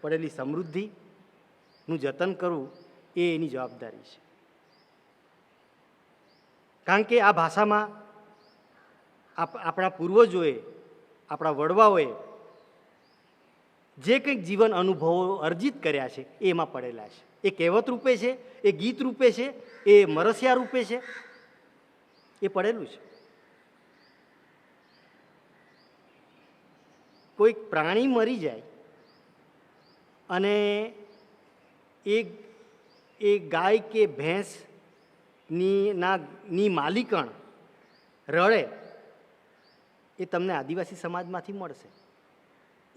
પડેલી સમૃદ્ધિનું જતન કરવું એ એની જવાબદારી છે. કારણ કે આ ભાષામાં આપણા પૂર્વજોએ, આપણા વડવાઓએ જે કંઈક જીવન અનુભવો અર્જિત કર્યા છે એ એમાં પડેલા છે. એ કહેવત રૂપે છે, એ ગીત રૂપે છે, એ મરસિયા રૂપે છે, એ પડેલું છે. કોઈક પ્રાણી મરી જાય અને એ ગાય કે ભેંસની માલિકણ રડે, એ તમને આદિવાસી સમાજમાંથી મળશે.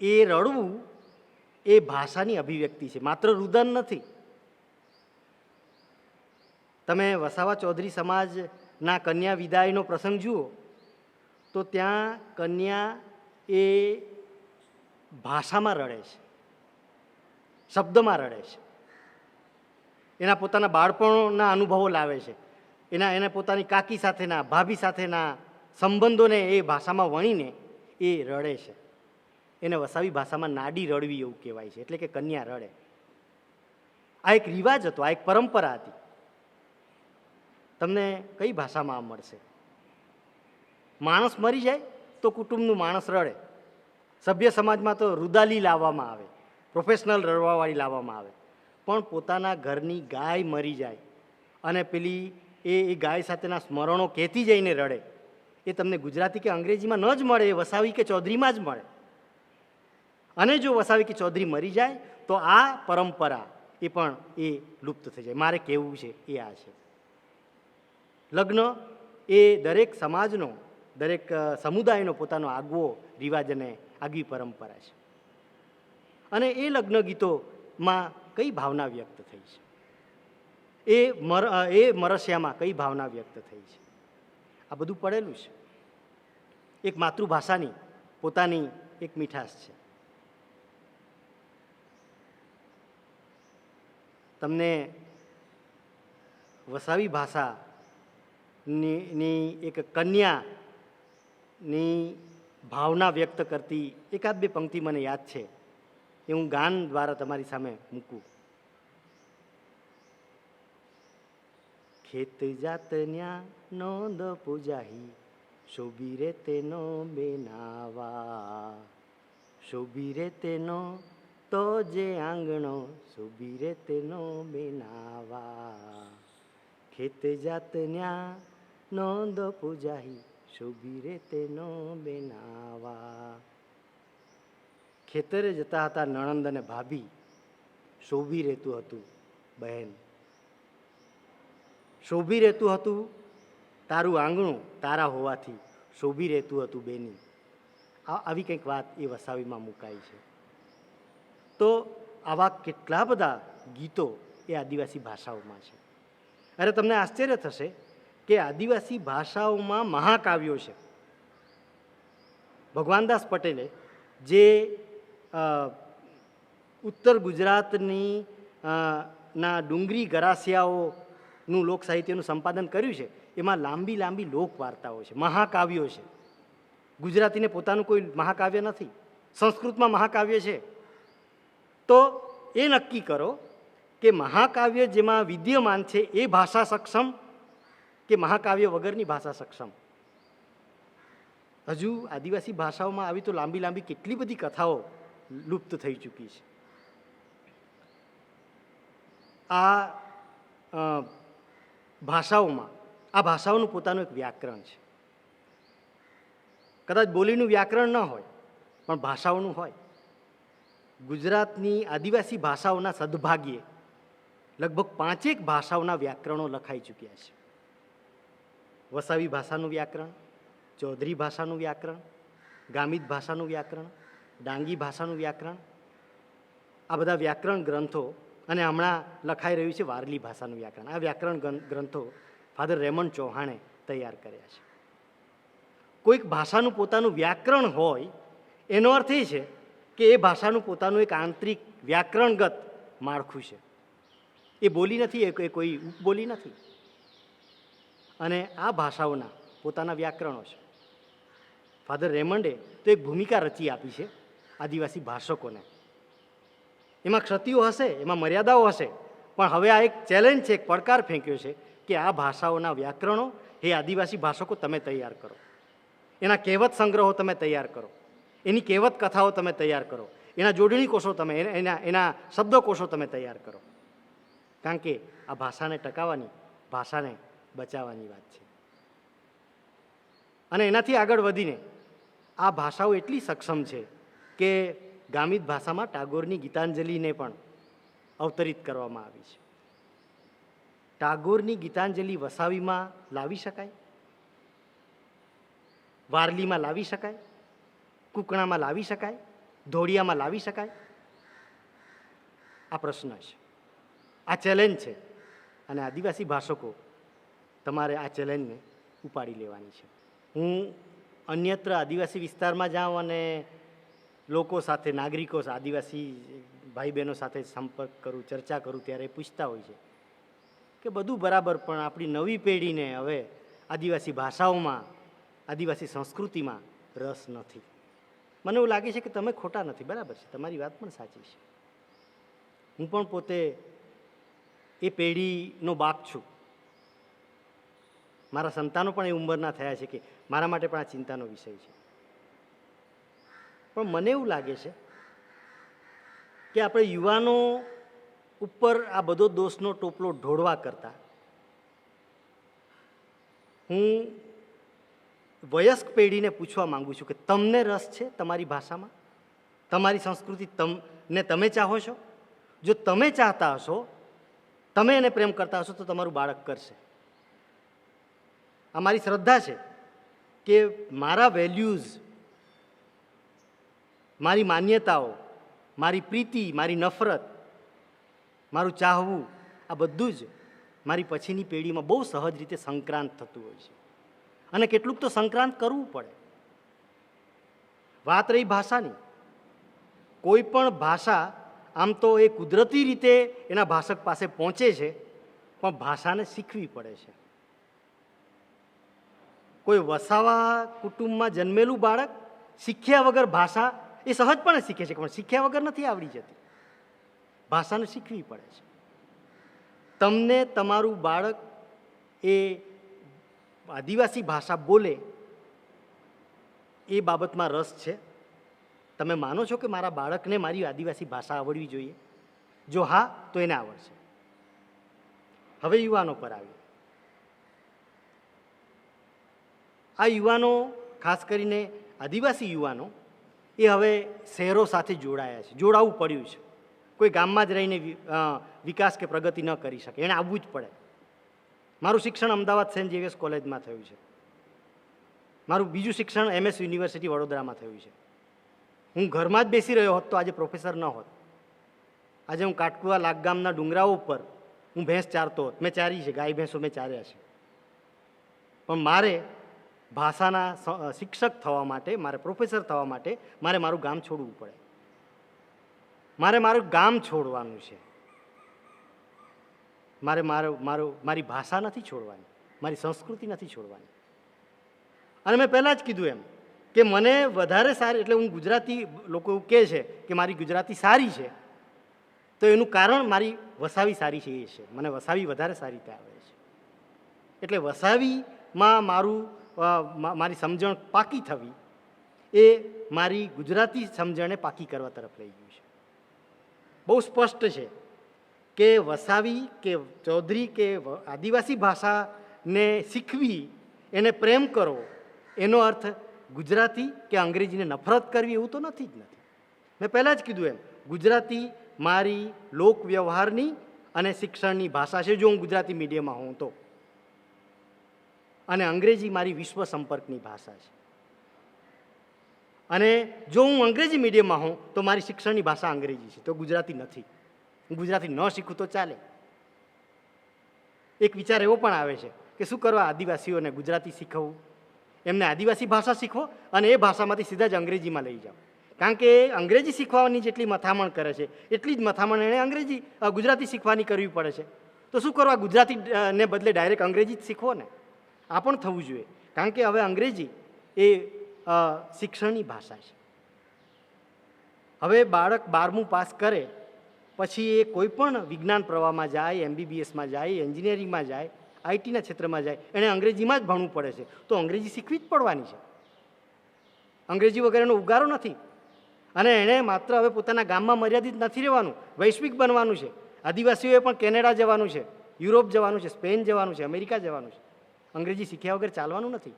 એ રડવું એ ભાષાની અભિવ્યક્તિ છે, માત્ર રુદન નથી. તમે વસાવા ચૌધરી સમાજના કન્યા વિદાયનો પ્રસંગ જુઓ તો ત્યાં કન્યા એ ભાષામાં રડે છે, શબ્દમાં રડે છે, એના પોતાના બાળપણના અનુભવો લાવે છે, એને પોતાની કાકી સાથેના, ભાભી સાથેના સંબંધોને એ ભાષામાં વણીને એ રડે છે. એને વસાવી ભાષામાં નાડી રડવી એવું કહેવાય છે, એટલે કે કન્યા રડે. આ એક રિવાજ હતો, આ એક પરંપરા હતી. તમને કઈ ભાષામાં આ મળશે? માણસ મરી જાય તો કુટુંબનું માણસ રડે. સભ્ય સમાજમાં તો રુદાલી લાવવામાં આવે, પ્રોફેશનલ રડવાવાળી લાવવામાં આવે. પણ પોતાના ઘરની ગાય મરી જાય અને પેલી એ ગાય સાથેના સ્મરણો કહેતી જઈને રડે, એ તમને ગુજરાતી કે અંગ્રેજીમાં ન જ મળે, એ વસાવી કે ચૌધરીમાં જ મળે. અને જો વસાવી કે ચૌધરી મરી જાય તો આ પરંપરા એ પણ એ લુપ્ત થઈ જાય. મારે કહેવું છે એ આ છે, લગ્ન એ દરેક સમાજનો, દરેક સમુદાયનો પોતાનો આગવો રિવાજ અને આગવી પરંપરા છે. અને એ લગ્ન ગીતોમાં કઈ ભાવના વ્યક્ત થઈ છે, એ મરસિયામાં કઈ ભાવના વ્યક્ત થઈ છે, આ બધું પડેલું છે. એક માતૃભાષાની પોતાની એક મીઠાશ છે. તમને વસાવી ભાષાની એક કન્યાની ભાવના વ્યક્ત કરતી એકાદ બે પંક્તિ મને યાદ છે, એ હું ગાન દ્વારા તમારી સામે મૂકું. ખેત જાત ન્યા નોંદ પૂજાહી, શોભી રે તેનો બેનાવા, શોભી રે તેનો તો જે આંગણો, શોભી રે તેનો બેનાવા. ખેત જાત ન્યા નોંદ પૂજાહી, શોભી રે તેનો બેનાવા. ખેતરે જતા હતા નણંદ અને ભાભી, શોભી રહેતું હતું બહેન, શોભી રહેતું હતું તારું આંગણું તારા હોવાથી, શોભી રહેતું હતું બેની. આવી કંઈક વાત એ વસાવીમાં મુકાઈ છે. તો આવા કેટલા બધા ગીતો એ આદિવાસી ભાષાઓમાં છે. અરે તમને આશ્ચર્ય થશે કે આદિવાસી ભાષાઓમાં મહાકાવ્યો છે. ભગવાનદાસ પટેલે જે ઉત્તર ગુજરાતની ના ડુંગરી ગરાસિયાઓનું લોક સાહિત્યનું સંપાદન કર્યું છે, એમાં લાંબી લાંબી લોક વાર્તાઓ છે, મહાકાવ્યો છે. ગુજરાતીને પોતાનું કોઈ મહાકાવ્ય નથી, સંસ્કૃતમાં મહાકાવ્ય છે. તો એ નક્કી કરો કે મહાકાવ્ય જેમાં વિદ્યમાન છે એ ભાષા સક્ષમ કે મહાકાવ્ય વગરની ભાષા સક્ષમ. હજુ આદિવાસી ભાષાઓમાં આવી તો લાંબી લાંબી કેટલી બધી કથાઓ લુપ્ત થઈ ચૂકી છે. આ ભાષાઓનું પોતાનું એક વ્યાકરણ છે. કદાચ બોલીનું વ્યાકરણ ન હોય પણ ભાષાઓનું હોય. ગુજરાતની આદિવાસી ભાષાઓના સદભાગ્યે લગભગ 5 ભાષાઓના વ્યાકરણો લખાઈ ચૂક્યા છે. વસાવી ભાષાનું વ્યાકરણ, ચૌધરી ભાષાનું વ્યાકરણ, ગામિત ભાષાનું વ્યાકરણ, ડાંગી ભાષાનું વ્યાકરણ, આ બધા વ્યાકરણ ગ્રંથો, અને હમણાં લખાઈ રહ્યું છે વારલી ભાષાનું વ્યાકરણ. આ વ્યાકરણ ગ્રંથો ફાધર રેમન્ડ ચૌહાણે તૈયાર કર્યા છે. કોઈક ભાષાનું પોતાનું વ્યાકરણ હોય એનો અર્થ એ છે કે એ ભાષાનું પોતાનું એક આંતરિક વ્યાકરણગત માળખું છે. એ બોલી નથી, એ કોઈ ઉપબોલી નથી. અને આ ભાષાઓના પોતાના વ્યાકરણો છે. ફાધર રેમન્ડે તો એક ભૂમિકા રચી આપી છે આદિવાસી ભાષકોને. એમાં ક્ષતિઓ હશે, એમાં મર્યાદાઓ હશે, પણ હવે આ એક ચેલેન્જ છે, એક પડકાર ફેંક્યો છે કે આ ભાષાઓના વ્યાકરણો એ આદિવાસી ભાષકો તમે તૈયાર કરો. એના કહેવત સંગ્રહો તમે તૈયાર કરો, એની કહેવત કથાઓ તમે તૈયાર કરો, એના જોડણી કોષો તમે, એના શબ્દકોષો તમે તૈયાર કરો. કારણ કે આ ભાષાને ટકાવવાની, ભાષાને બચાવવાની વાત છે. અને એનાથી આગળ વધીને આ ભાષાઓ એટલી સક્ષમ છે કે ગામિત ભાષામાં ટાગોરની ગીતાંજલિને પણ અવતરિત કરવામાં આવી છે. ટાગોરની ગીતાંજલિ વસાવીમાં લાવી શકાય, વારલીમાં લાવી શકાય, કુકણામાં લાવી શકાય, ધોળિયામાં લાવી શકાય? આ પ્રશ્ન છે, આ ચેલેન્જ છે. અને આદિવાસી ભાષકો તમારે આ ચેલેન્જને ઉપાડી લેવાની છે. હું અન્યત્ર આદિવાસી વિસ્તારમાં જાઉં અને લોકો સાથે, નાગરિકો, આદિવાસી ભાઈ બહેનો સાથે સંપર્ક કરું, ચર્ચા કરું, ત્યારે પૂછતા હોય છે કે બધું બરાબર, પણ આપણી નવી પેઢીને હવે આદિવાસી ભાષાઓમાં આદિવાસી સંસ્કૃતિમાં રસ નથી. મને એવું લાગે છે કે તમે ખોટા નથી, બરાબર છે, તમારી વાત પણ સાચી છે. હું પણ પોતે એ પેઢીનો બાપ છું. મારા સંતાનો પણ એ ઉંમરના થયા છે કે મારા માટે પણ આ ચિંતાનો વિષય છે. પણ મને એવું લાગે છે કે આપણે યુવાનો ઉપર આ બધો દોષનો ટોપલો ઢોળવા કરતાં હું વયસ્ક પેઢીને પૂછવા માંગુ છું કે તમને રસ છે તમારી ભાષામાં, તમારી સંસ્કૃતિ તમને તમે ચાહો છો? જો તમે ચાહતા હશો, તમે એને પ્રેમ કરતા હશો તો તમારું બાળક કરશે. આ મારી શ્રદ્ધા છે કે મારા વેલ્યુઝ, મારી માન્યતાઓ, મારી પ્રીતિ, મારી નફરત, મારું ચાહવું, આ બધું જ મારી પછીની પેઢીમાં બહુ સહજ રીતે સંક્રાંત થતું હોય છે. અને કેટલુંક તો સંક્રાંત કરવું પડે. વાત રહી ભાષાની, કોઈ પણ ભાષા આમ તો એ કુદરતી રીતે એના ભાષક પાસે પહોંચે છે, પણ ભાષાને શીખવી પડે છે. કોઈ વસાવા કુટુંબમાં જન્મેલું બાળક શીખ્યા વગર ભાષા એ સહજપણે શીખે છે, પણ શીખ્યા વગર નથી આવડી જતી. ભાષાને શીખવી પડે છે. તમને તમારું બાળક એ આદિવાસી ભાષા બોલે એ બાબતમાં રસ છે? તમે માનો છો કે મારા બાળકને મારી આદિવાસી ભાષા આવડવી જોઈએ? જો હા, તો એને આવડશે. હવે યુવાનો પર આવી. આ યુવાનો, ખાસ કરીને આદિવાસી યુવાનો, એ હવે શહેરો સાથે જોડાયા છે, જોડાવું પડ્યું છે. કોઈ ગામમાં જ રહીને વિકાસ કે પ્રગતિ ન કરી શકે, એણે આવવું જ પડે. મારું શિક્ષણ અમદાવાદ સેન્ટ ઝેવિયર્સ કોલેજમાં થયું છે. મારું બીજું શિક્ષણ MS યુનિવર્સિટી વડોદરામાં થયું છે. હું ઘરમાં જ બેસી રહ્યો હોત તો આજે પ્રોફેસર ન હોત. આજે હું કાટકુવા લાગગામના ડુંગરાઓ ઉપર હું ભેંસ ચારતો હોત. મેં ચારી છે, ગાય ભેંસો મેં ચાર્યા છે. પણ મારે ભાષાના શિક્ષક થવા માટે, મારે પ્રોફેસર થવા માટે મારે મારું ગામ છોડવું પડે. મારે મારું ગામ છોડવાનું છે. મારી ભાષા નથી છોડવાની, મારી સંસ્કૃતિ નથી છોડવાની. અને મેં પહેલાં જ કીધું એમ કે મને વધારે સારી, એટલે હું ગુજરાતી, લોકો એવું કહે છે કે મારી ગુજરાતી સારી છે, તો એનું કારણ મારી વસાવી સારી છે એ છે. મને વસાવી વધારે સારી રીતે આવડે છે. એટલે વસાવીમાં મારી સમજણ પાકી થવી એ મારી ગુજરાતી સમજણને પાકી કરવા તરફ લઈ ગયું છે. બહુ સ્પષ્ટ છે કે વસાવી કે ચૌધરી કે આદિવાસી ભાષાને શીખવી, એને પ્રેમ કરો, એનો અર્થ ગુજરાતી કે અંગ્રેજીને નફરત કરવી એવું તો નથી જ નથી. મેં પહેલાં જ કીધું એમ, ગુજરાતી મારી લોક વ્યવહારની અને શિક્ષણની ભાષા છે, જો હું ગુજરાતી મીડિયમમાં હોઉં તો. અને અંગ્રેજી મારી વિશ્વ સંપર્કની ભાષા છે. અને જો હું અંગ્રેજી મીડિયમમાં હોઉં તો મારી શિક્ષણની ભાષા અંગ્રેજી છે, તો ગુજરાતી નથી. હું ગુજરાતી ન શીખું તો ચાલે. એક વિચાર એવો પણ આવે છે કે શું કરવા આદિવાસીઓને ગુજરાતી શીખવવું, એમને આદિવાસી ભાષા શીખવો અને એ ભાષામાંથી સીધા જ અંગ્રેજીમાં લઈ જાઓ. કારણ કે અંગ્રેજી શીખવાની જેટલી મથામણ કરે છે એટલી જ મથામણ એણે ગુજરાતી શીખવાની કરવી પડે છે. તો શું કરવા ગુજરાતીને બદલે ડાયરેક્ટ અંગ્રેજી જ શીખવો ને. આ પણ થવું જોઈએ, કારણ કે હવે અંગ્રેજી એ શિક્ષણની ભાષા છે. હવે બાળક 12મું પાસ કરે પછી એ કોઈ પણ વિજ્ઞાન પ્રવાહમાં જાય, MBBSમાં જાય, એન્જિનિયરિંગમાં જાય, IT ના ક્ષેત્રમાં જાય, એણે અંગ્રેજીમાં જ ભણવું પડે છે. તો અંગ્રેજી શીખવી જ પડવાની છે. અંગ્રેજી વગર એનો ઉગારો નથી. અને એણે માત્ર હવે પોતાના ગામમાં મર્યાદિત નથી રહેવાનું, વૈશ્વિક બનવાનું છે. આદિવાસીઓએ પણ કેનેડા જવાનું છે, યુરોપ જવાનું છે, સ્પેન જવાનું છે, અમેરિકા જવાનું છે. અંગ્રેજી શીખ્યા વગર ચાલવાનું નથી.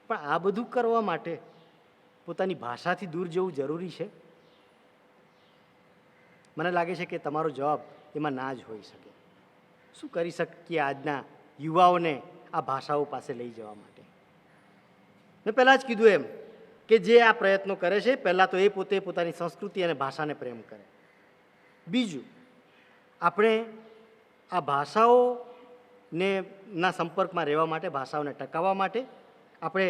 પણ આ બધું કરવા માટે પોતાની ભાષાથી દૂર જવું જરૂરી છે? મને લાગે છે કે તમારો જવાબ એમાં ના જ હોઈ શકે. શું કરી શકીએ આજના યુવાઓને આ ભાષાઓ પાસે લઈ જવા માટે? મેં પહેલાં જ કીધું એમ કે જે આ પ્રયત્નો કરે છે, પહેલાં તો એ પોતે પોતાની સંસ્કૃતિ અને ભાષાને પ્રેમ કરે. બીજું, આપણે આ ભાષાઓને ના સંપર્કમાં રહેવા માટે, ભાષાઓને ટકાવવા માટે આપણે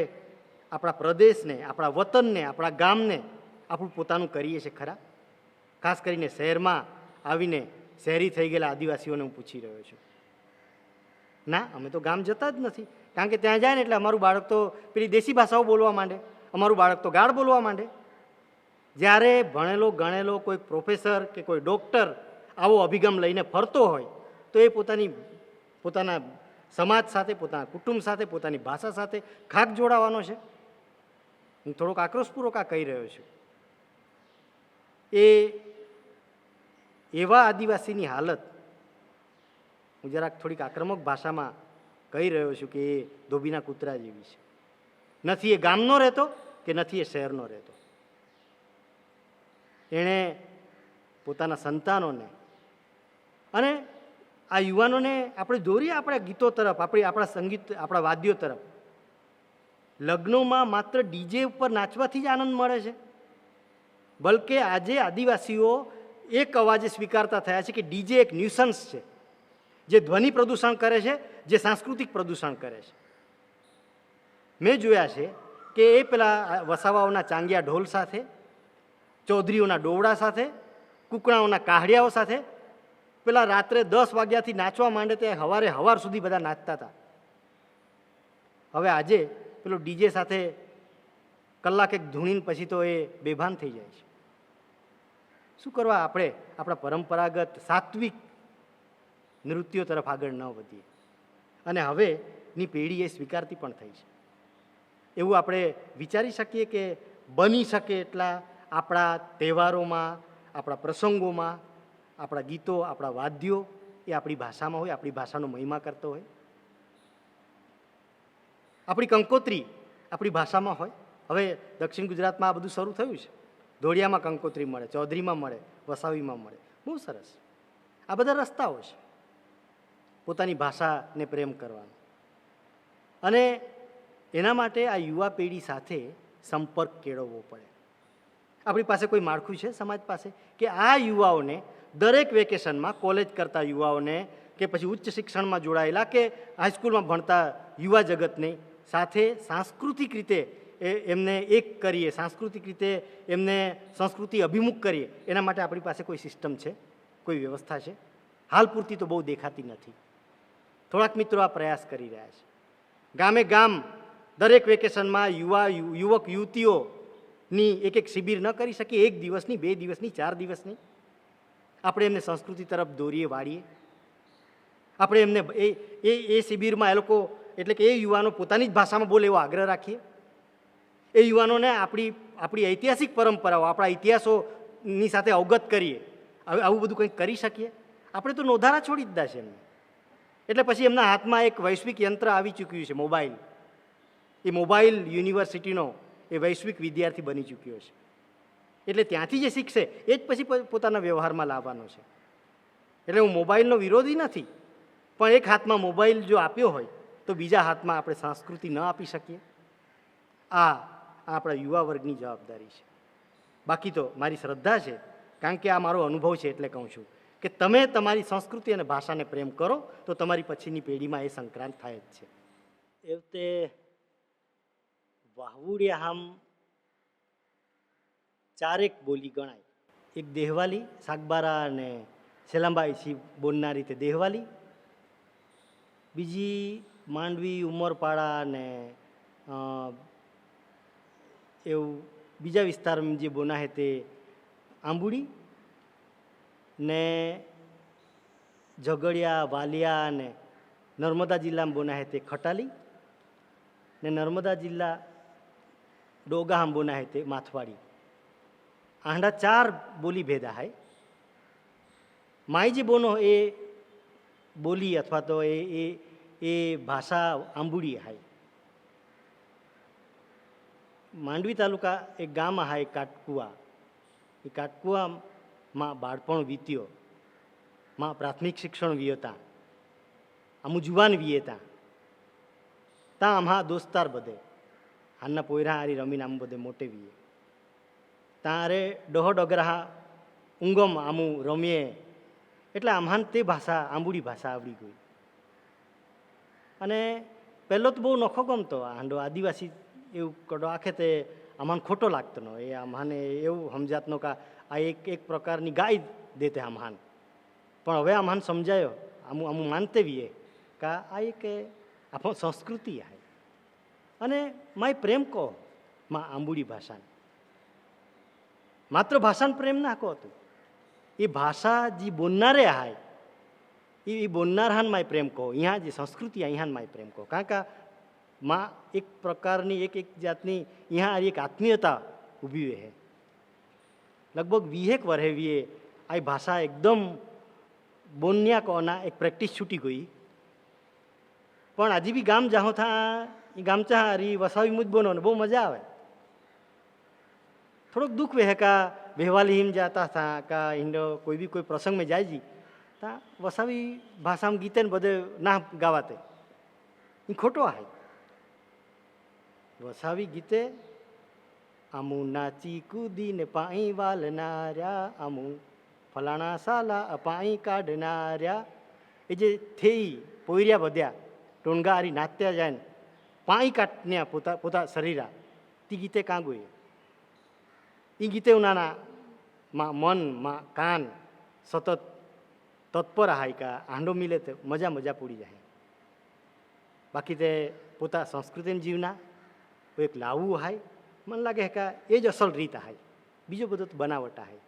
આપણા પ્રદેશને, આપણા વતનને, આપણા ગામને આપણું પોતાનું કરીએ છીએ ખરા? ખાસ કરીને શહેરમાં આવીને શહેરી થઈ ગયેલા આદિવાસીઓને હું પૂછી રહ્યો છું. ના, અમે તો ગામ જતા જ નથી, કારણ કે ત્યાં જાય ને એટલે અમારું બાળક તો પેલી દેશી ભાષાઓ બોલવા માંડે, અમારું બાળક તો ગાળ બોલવા માંડે. જ્યારે ભણેલો ગણેલો કોઈ પ્રોફેસર કે કોઈ ડૉક્ટર આવો અભિગમ લઈને ફરતો હોય તો એ પોતાના સમાજ સાથે, પોતાના કુટુંબ સાથે, પોતાની ભાષા સાથે ખાક જોડાવાનો છે. હું થોડોક આક્રોશપૂર્વક આ કહી રહ્યો છું. એ એવા આદિવાસીની હાલત હું જરાક થોડીક આક્રમક ભાષામાં કહી રહ્યો છું કે એ ધોબીના કૂતરા જેવી છે. નથી એ ગામનો રહેતો કે નથી એ શહેરનો રહેતો. એણે પોતાના સંતાનોને અને આ યુવાનોને આપણે દોરીએ આપણા ગીતો તરફ, આપણા સંગીત, આપણા વાદ્યો તરફ. લગ્નોમાં માત્ર ડીજે ઉપર નાચવાથી જ આનંદ મળે છે, બલકે આજે આદિવાસીઓ એક અવાજે સ્વીકારતા થયા છે કે ડીજે એક ન્યુસન્સ છે, જે ધ્વનિ પ્રદૂષણ કરે છે, જે સાંસ્કૃતિક પ્રદૂષણ કરે છે. મેં જોયા છે કે એ પેલા વસાવાઓના ચાંગિયા ઢોલ સાથે, ચૌધરીઓના ડોવડા સાથે, કુકણાઓના કાહડિયાઓ સાથે પેલા રાત્રે 10 વાગ્યાથી નાચવા માંડે તે હવાર સુધી બધા નાચતા હતા. હવે આજે પેલો ડીજે સાથે કલાક એક ધૂણીને પછી તો એ બેભાન થઈ જાય છે. શું કરવા આપણે આપણા પરંપરાગત સાત્વિક નૃત્યો તરફ આગળ ન વધીએ? અને હવેની પેઢી એ સ્વીકારતી પણ થઈ છે. એવું આપણે વિચારી શકીએ કે બની શકે એટલા આપણા તહેવારોમાં, આપણા પ્રસંગોમાં આપણા ગીતો, આપણા વાદ્યો એ આપણી ભાષામાં હોય, આપણી ભાષાનો મહિમા કરતો હોય. આપણી કંકોત્રી આપણી ભાષામાં હોય. હવે દક્ષિણ ગુજરાતમાં આ બધું શરૂ થયું છે. ધોળિયામાં કંકોત્રી મળે, ચૌધરીમાં મળે, વસાવીમાં મળે. બહુ સરસ. આ બધા રસ્તાઓ છે પોતાની ભાષાને પ્રેમ કરવાનો. અને એના માટે આ યુવા પેઢી સાથે સંપર્ક કેળવવો પડે. આપણી પાસે કોઈ માળખું છે સમાજ પાસે કે આ યુવાઓને દરેક વેકેશનમાં, કોલેજ કરતા યુવાઓને કે પછી ઉચ્ચ શિક્ષણમાં જોડાયેલા કે હાઈસ્કૂલમાં ભણતા યુવા જગતને સાથે સાંસ્કૃતિક રીતે એમને એક કરીએ, સાંસ્કૃતિક રીતે એમને સંસ્કૃતિ અભિમુખ કરીએ, એના માટે આપણી પાસે કોઈ સિસ્ટમ છે, કોઈ વ્યવસ્થા છે? હાલ પૂરતી તો બહુ દેખાતી નથી. થોડાક મિત્રો આ પ્રયાસ કરી રહ્યા છે. ગામે ગામ દરેક વેકેશનમાં યુવક યુવતીઓની એક શિબિર ન કરી શકીએ? 1 દિવસની, 2 દિવસની, 4 દિવસની આપણે એમને સંસ્કૃતિ તરફ દોરીએ, વાળીએ. આપણે એમને એ શિબિરમાં એ લોકો, એટલે કે એ યુવાનો પોતાની જ ભાષામાં બોલે એવો આગ્રહ રાખીએ. એ યુવાનોને આપણી ઐતિહાસિક પરંપરાઓ, આપણા ઇતિહાસોની સાથે અવગત કરીએ. આવું બધું કંઈક કરી શકીએ? આપણે તો નોંધારા છોડી દીધા છે એમને. એટલે પછી એમના હાથમાં એક વૈશ્વિક યંત્ર આવી ચૂક્યું છે, મોબાઈલ. એ મોબાઈલ યુનિવર્સિટીનો એ વૈશ્વિક વિદ્યાર્થી બની ચૂક્યો છે. એટલે ત્યાંથી જે શીખશે એ જ પછી પોતાના વ્યવહારમાં લાવવાનો છે. એટલે હું મોબાઈલનો વિરોધી નથી, પણ એક હાથમાં મોબાઈલ જો આપ્યો હોય તો બીજા હાથમાં આપણે સંસ્કૃતિ ન આપી શકીએ? આ આપણા યુવા વર્ગની જવાબદારી છે. બાકી તો મારી શ્રદ્ધા છે, કારણ કે આ મારો અનુભવ છે એટલે કહું છું કે તમે તમારી સંસ્કૃતિ અને ભાષાને પ્રેમ કરો તો તમારી પછીની પેઢીમાં એ સંક્રાંત થાય જ છે. એ વખતે વાહુડિયા આમ 4 બોલી ગણાય. એક દેહવાલી, સાગબારા અને સેલાંબાઈ બોલનાર રીતે દેહવાલી. બીજી માંડવી, ઉમરપાડા અને એવું બીજા વિસ્તારમાં જે બોના હે તે આંબુડી ને ઝઘડિયા, વાલિયા અને નર્મદા જિલ્લામાં બોના હે તે ખટાલી ને નર્મદા જિલ્લા ડોગાહામ બોના હે તે માથવાડી. આંડા 4 બોલી ભેદા હાય. માય જે બોનો એ બોલી અથવા તો એ ભાષા આંબુડી હાય. માંડવી તાલુકા એક ગામ હાય કાટકુવા. એ કાટકુવામાં બાળપણ વીત્યો, માં પ્રાથમિક શિક્ષણ વિયતા, આમું જુવાન વિયેતા. ત્યાં આમા દોસ્તાર બધે હાલના પોયરા હારી રમીને આમ બધે મોટે વીએ. તારે ડોહો ડગરા ઊંગમ આમું રમીએ. એટલે આમ્હાન તે ભાષા, આંબુડી ભાષા આવડી ગઈ. અને પહેલો તો બહુ નખો ગમતો હાંડો આદિવાસી એવું કડો આખે તે આમાં ખોટો લાગતો ન. એ આમ્હાને એવું સમજાતનો કે આ એક પ્રકારની ગાય દેતે આમ્હાન. પણ હવે આમ્હાન સમજાયો, આમું માનતે વીએ का आ एक આપણો સંસ્કૃતિ आहे અને માય પ્રેમ કહો માં આંબુડી ભાષાને માત્ર ભાષાને પ્રેમ ના કહો તું એ ભાષા જે બોલનારે હાય એ બોલનાર હાન માય પ્રેમ કહો અહીંયા જે સંસ્કૃતિ અહીંયા માય પ્રેમ કહો કારણ કે માં એક પ્રકારની એક જાતની અહીંયા એક આત્મીયતા ઊભી રહે લગભગ 20 વર્ષે વીએ આ ભાષા એકદમ બોન્યા કોના એક પ્રેક્ટિસ છૂટી ગઈ પણ આજે બી ગામ જાઓ થા એ ગામચા હારી વસાવી મુજ બોનો ને બહુ મજા આવે થોડોક દુઃખ વહે કા બેહવાલી હિમ જાતા था का इंडो कोई भी कोई प्रसंग में जाए जी ता वसावी भाषा में गीते बदे ना गावाते ये खोटो है वसावी गीते आमू नाची कूदी ने पाई वाल नार्या आमू फलाणा साला अपाई काढनार्या ए जे थे पोयरिया बध्या टोणगा हरी नात्या जाए पाई काटन्या पोता पोता शरीरा ती गीते कां गोई એ ગીતે ઉનાના માં મન માં કાન સતત તત્પર હાય કા આંડો મિલે તો મજા મજા પડી જાય બાકી તે પોતા સંસ્કૃતિને જીવના એક લાવવું હાય મને લાગે કા એ જ અસલ રીત હાય બીજો બધો તો બનાવટ હાય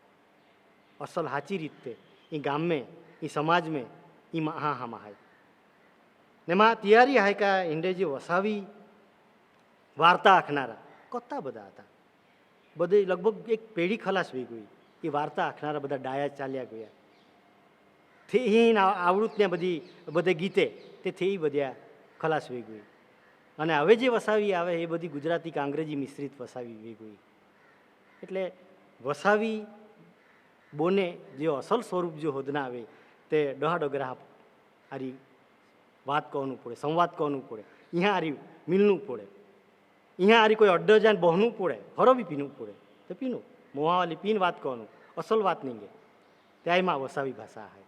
અસલ સાચી રીત તે એ ગામમાં એ સમાજમાં એ હા હામાં હાય ને માં તૈયારી હાય કા ઈંડે જે વસાવી વાર્તા આખનારા કત્તા બધા હતા બધે લગભગ એક પેઢી ખલાસ થઈ ગઈ એ વાર્તા આખનારા બધા ડાયા ચાલ્યા ગયા તે આવૃતને બધે ગીતે તે થઈ બધા ખલાસ થઈ ગઈ અને હવે જે વસાવી આવે એ બધી ગુજરાતી કે અંગ્રેજી મિશ્રિત વસાવી થઈ ગઈ એટલે વસાવી બોને જે અસલ સ્વરૂપ જો હોદના આવે તે ડોહા ડોગરા આરી વાત કહવાનું પડે સંવાદ કહવાનું પડે અહીંયા આરી મિલનું પડે यहाँ आरी कोई अड्डो जाए बहनू पड़े हरो भी पीनू पड़े तो पीनू मोहावाली पीन बात कहूँ असल बात नहीं है त्याई में वसावी भाषा है।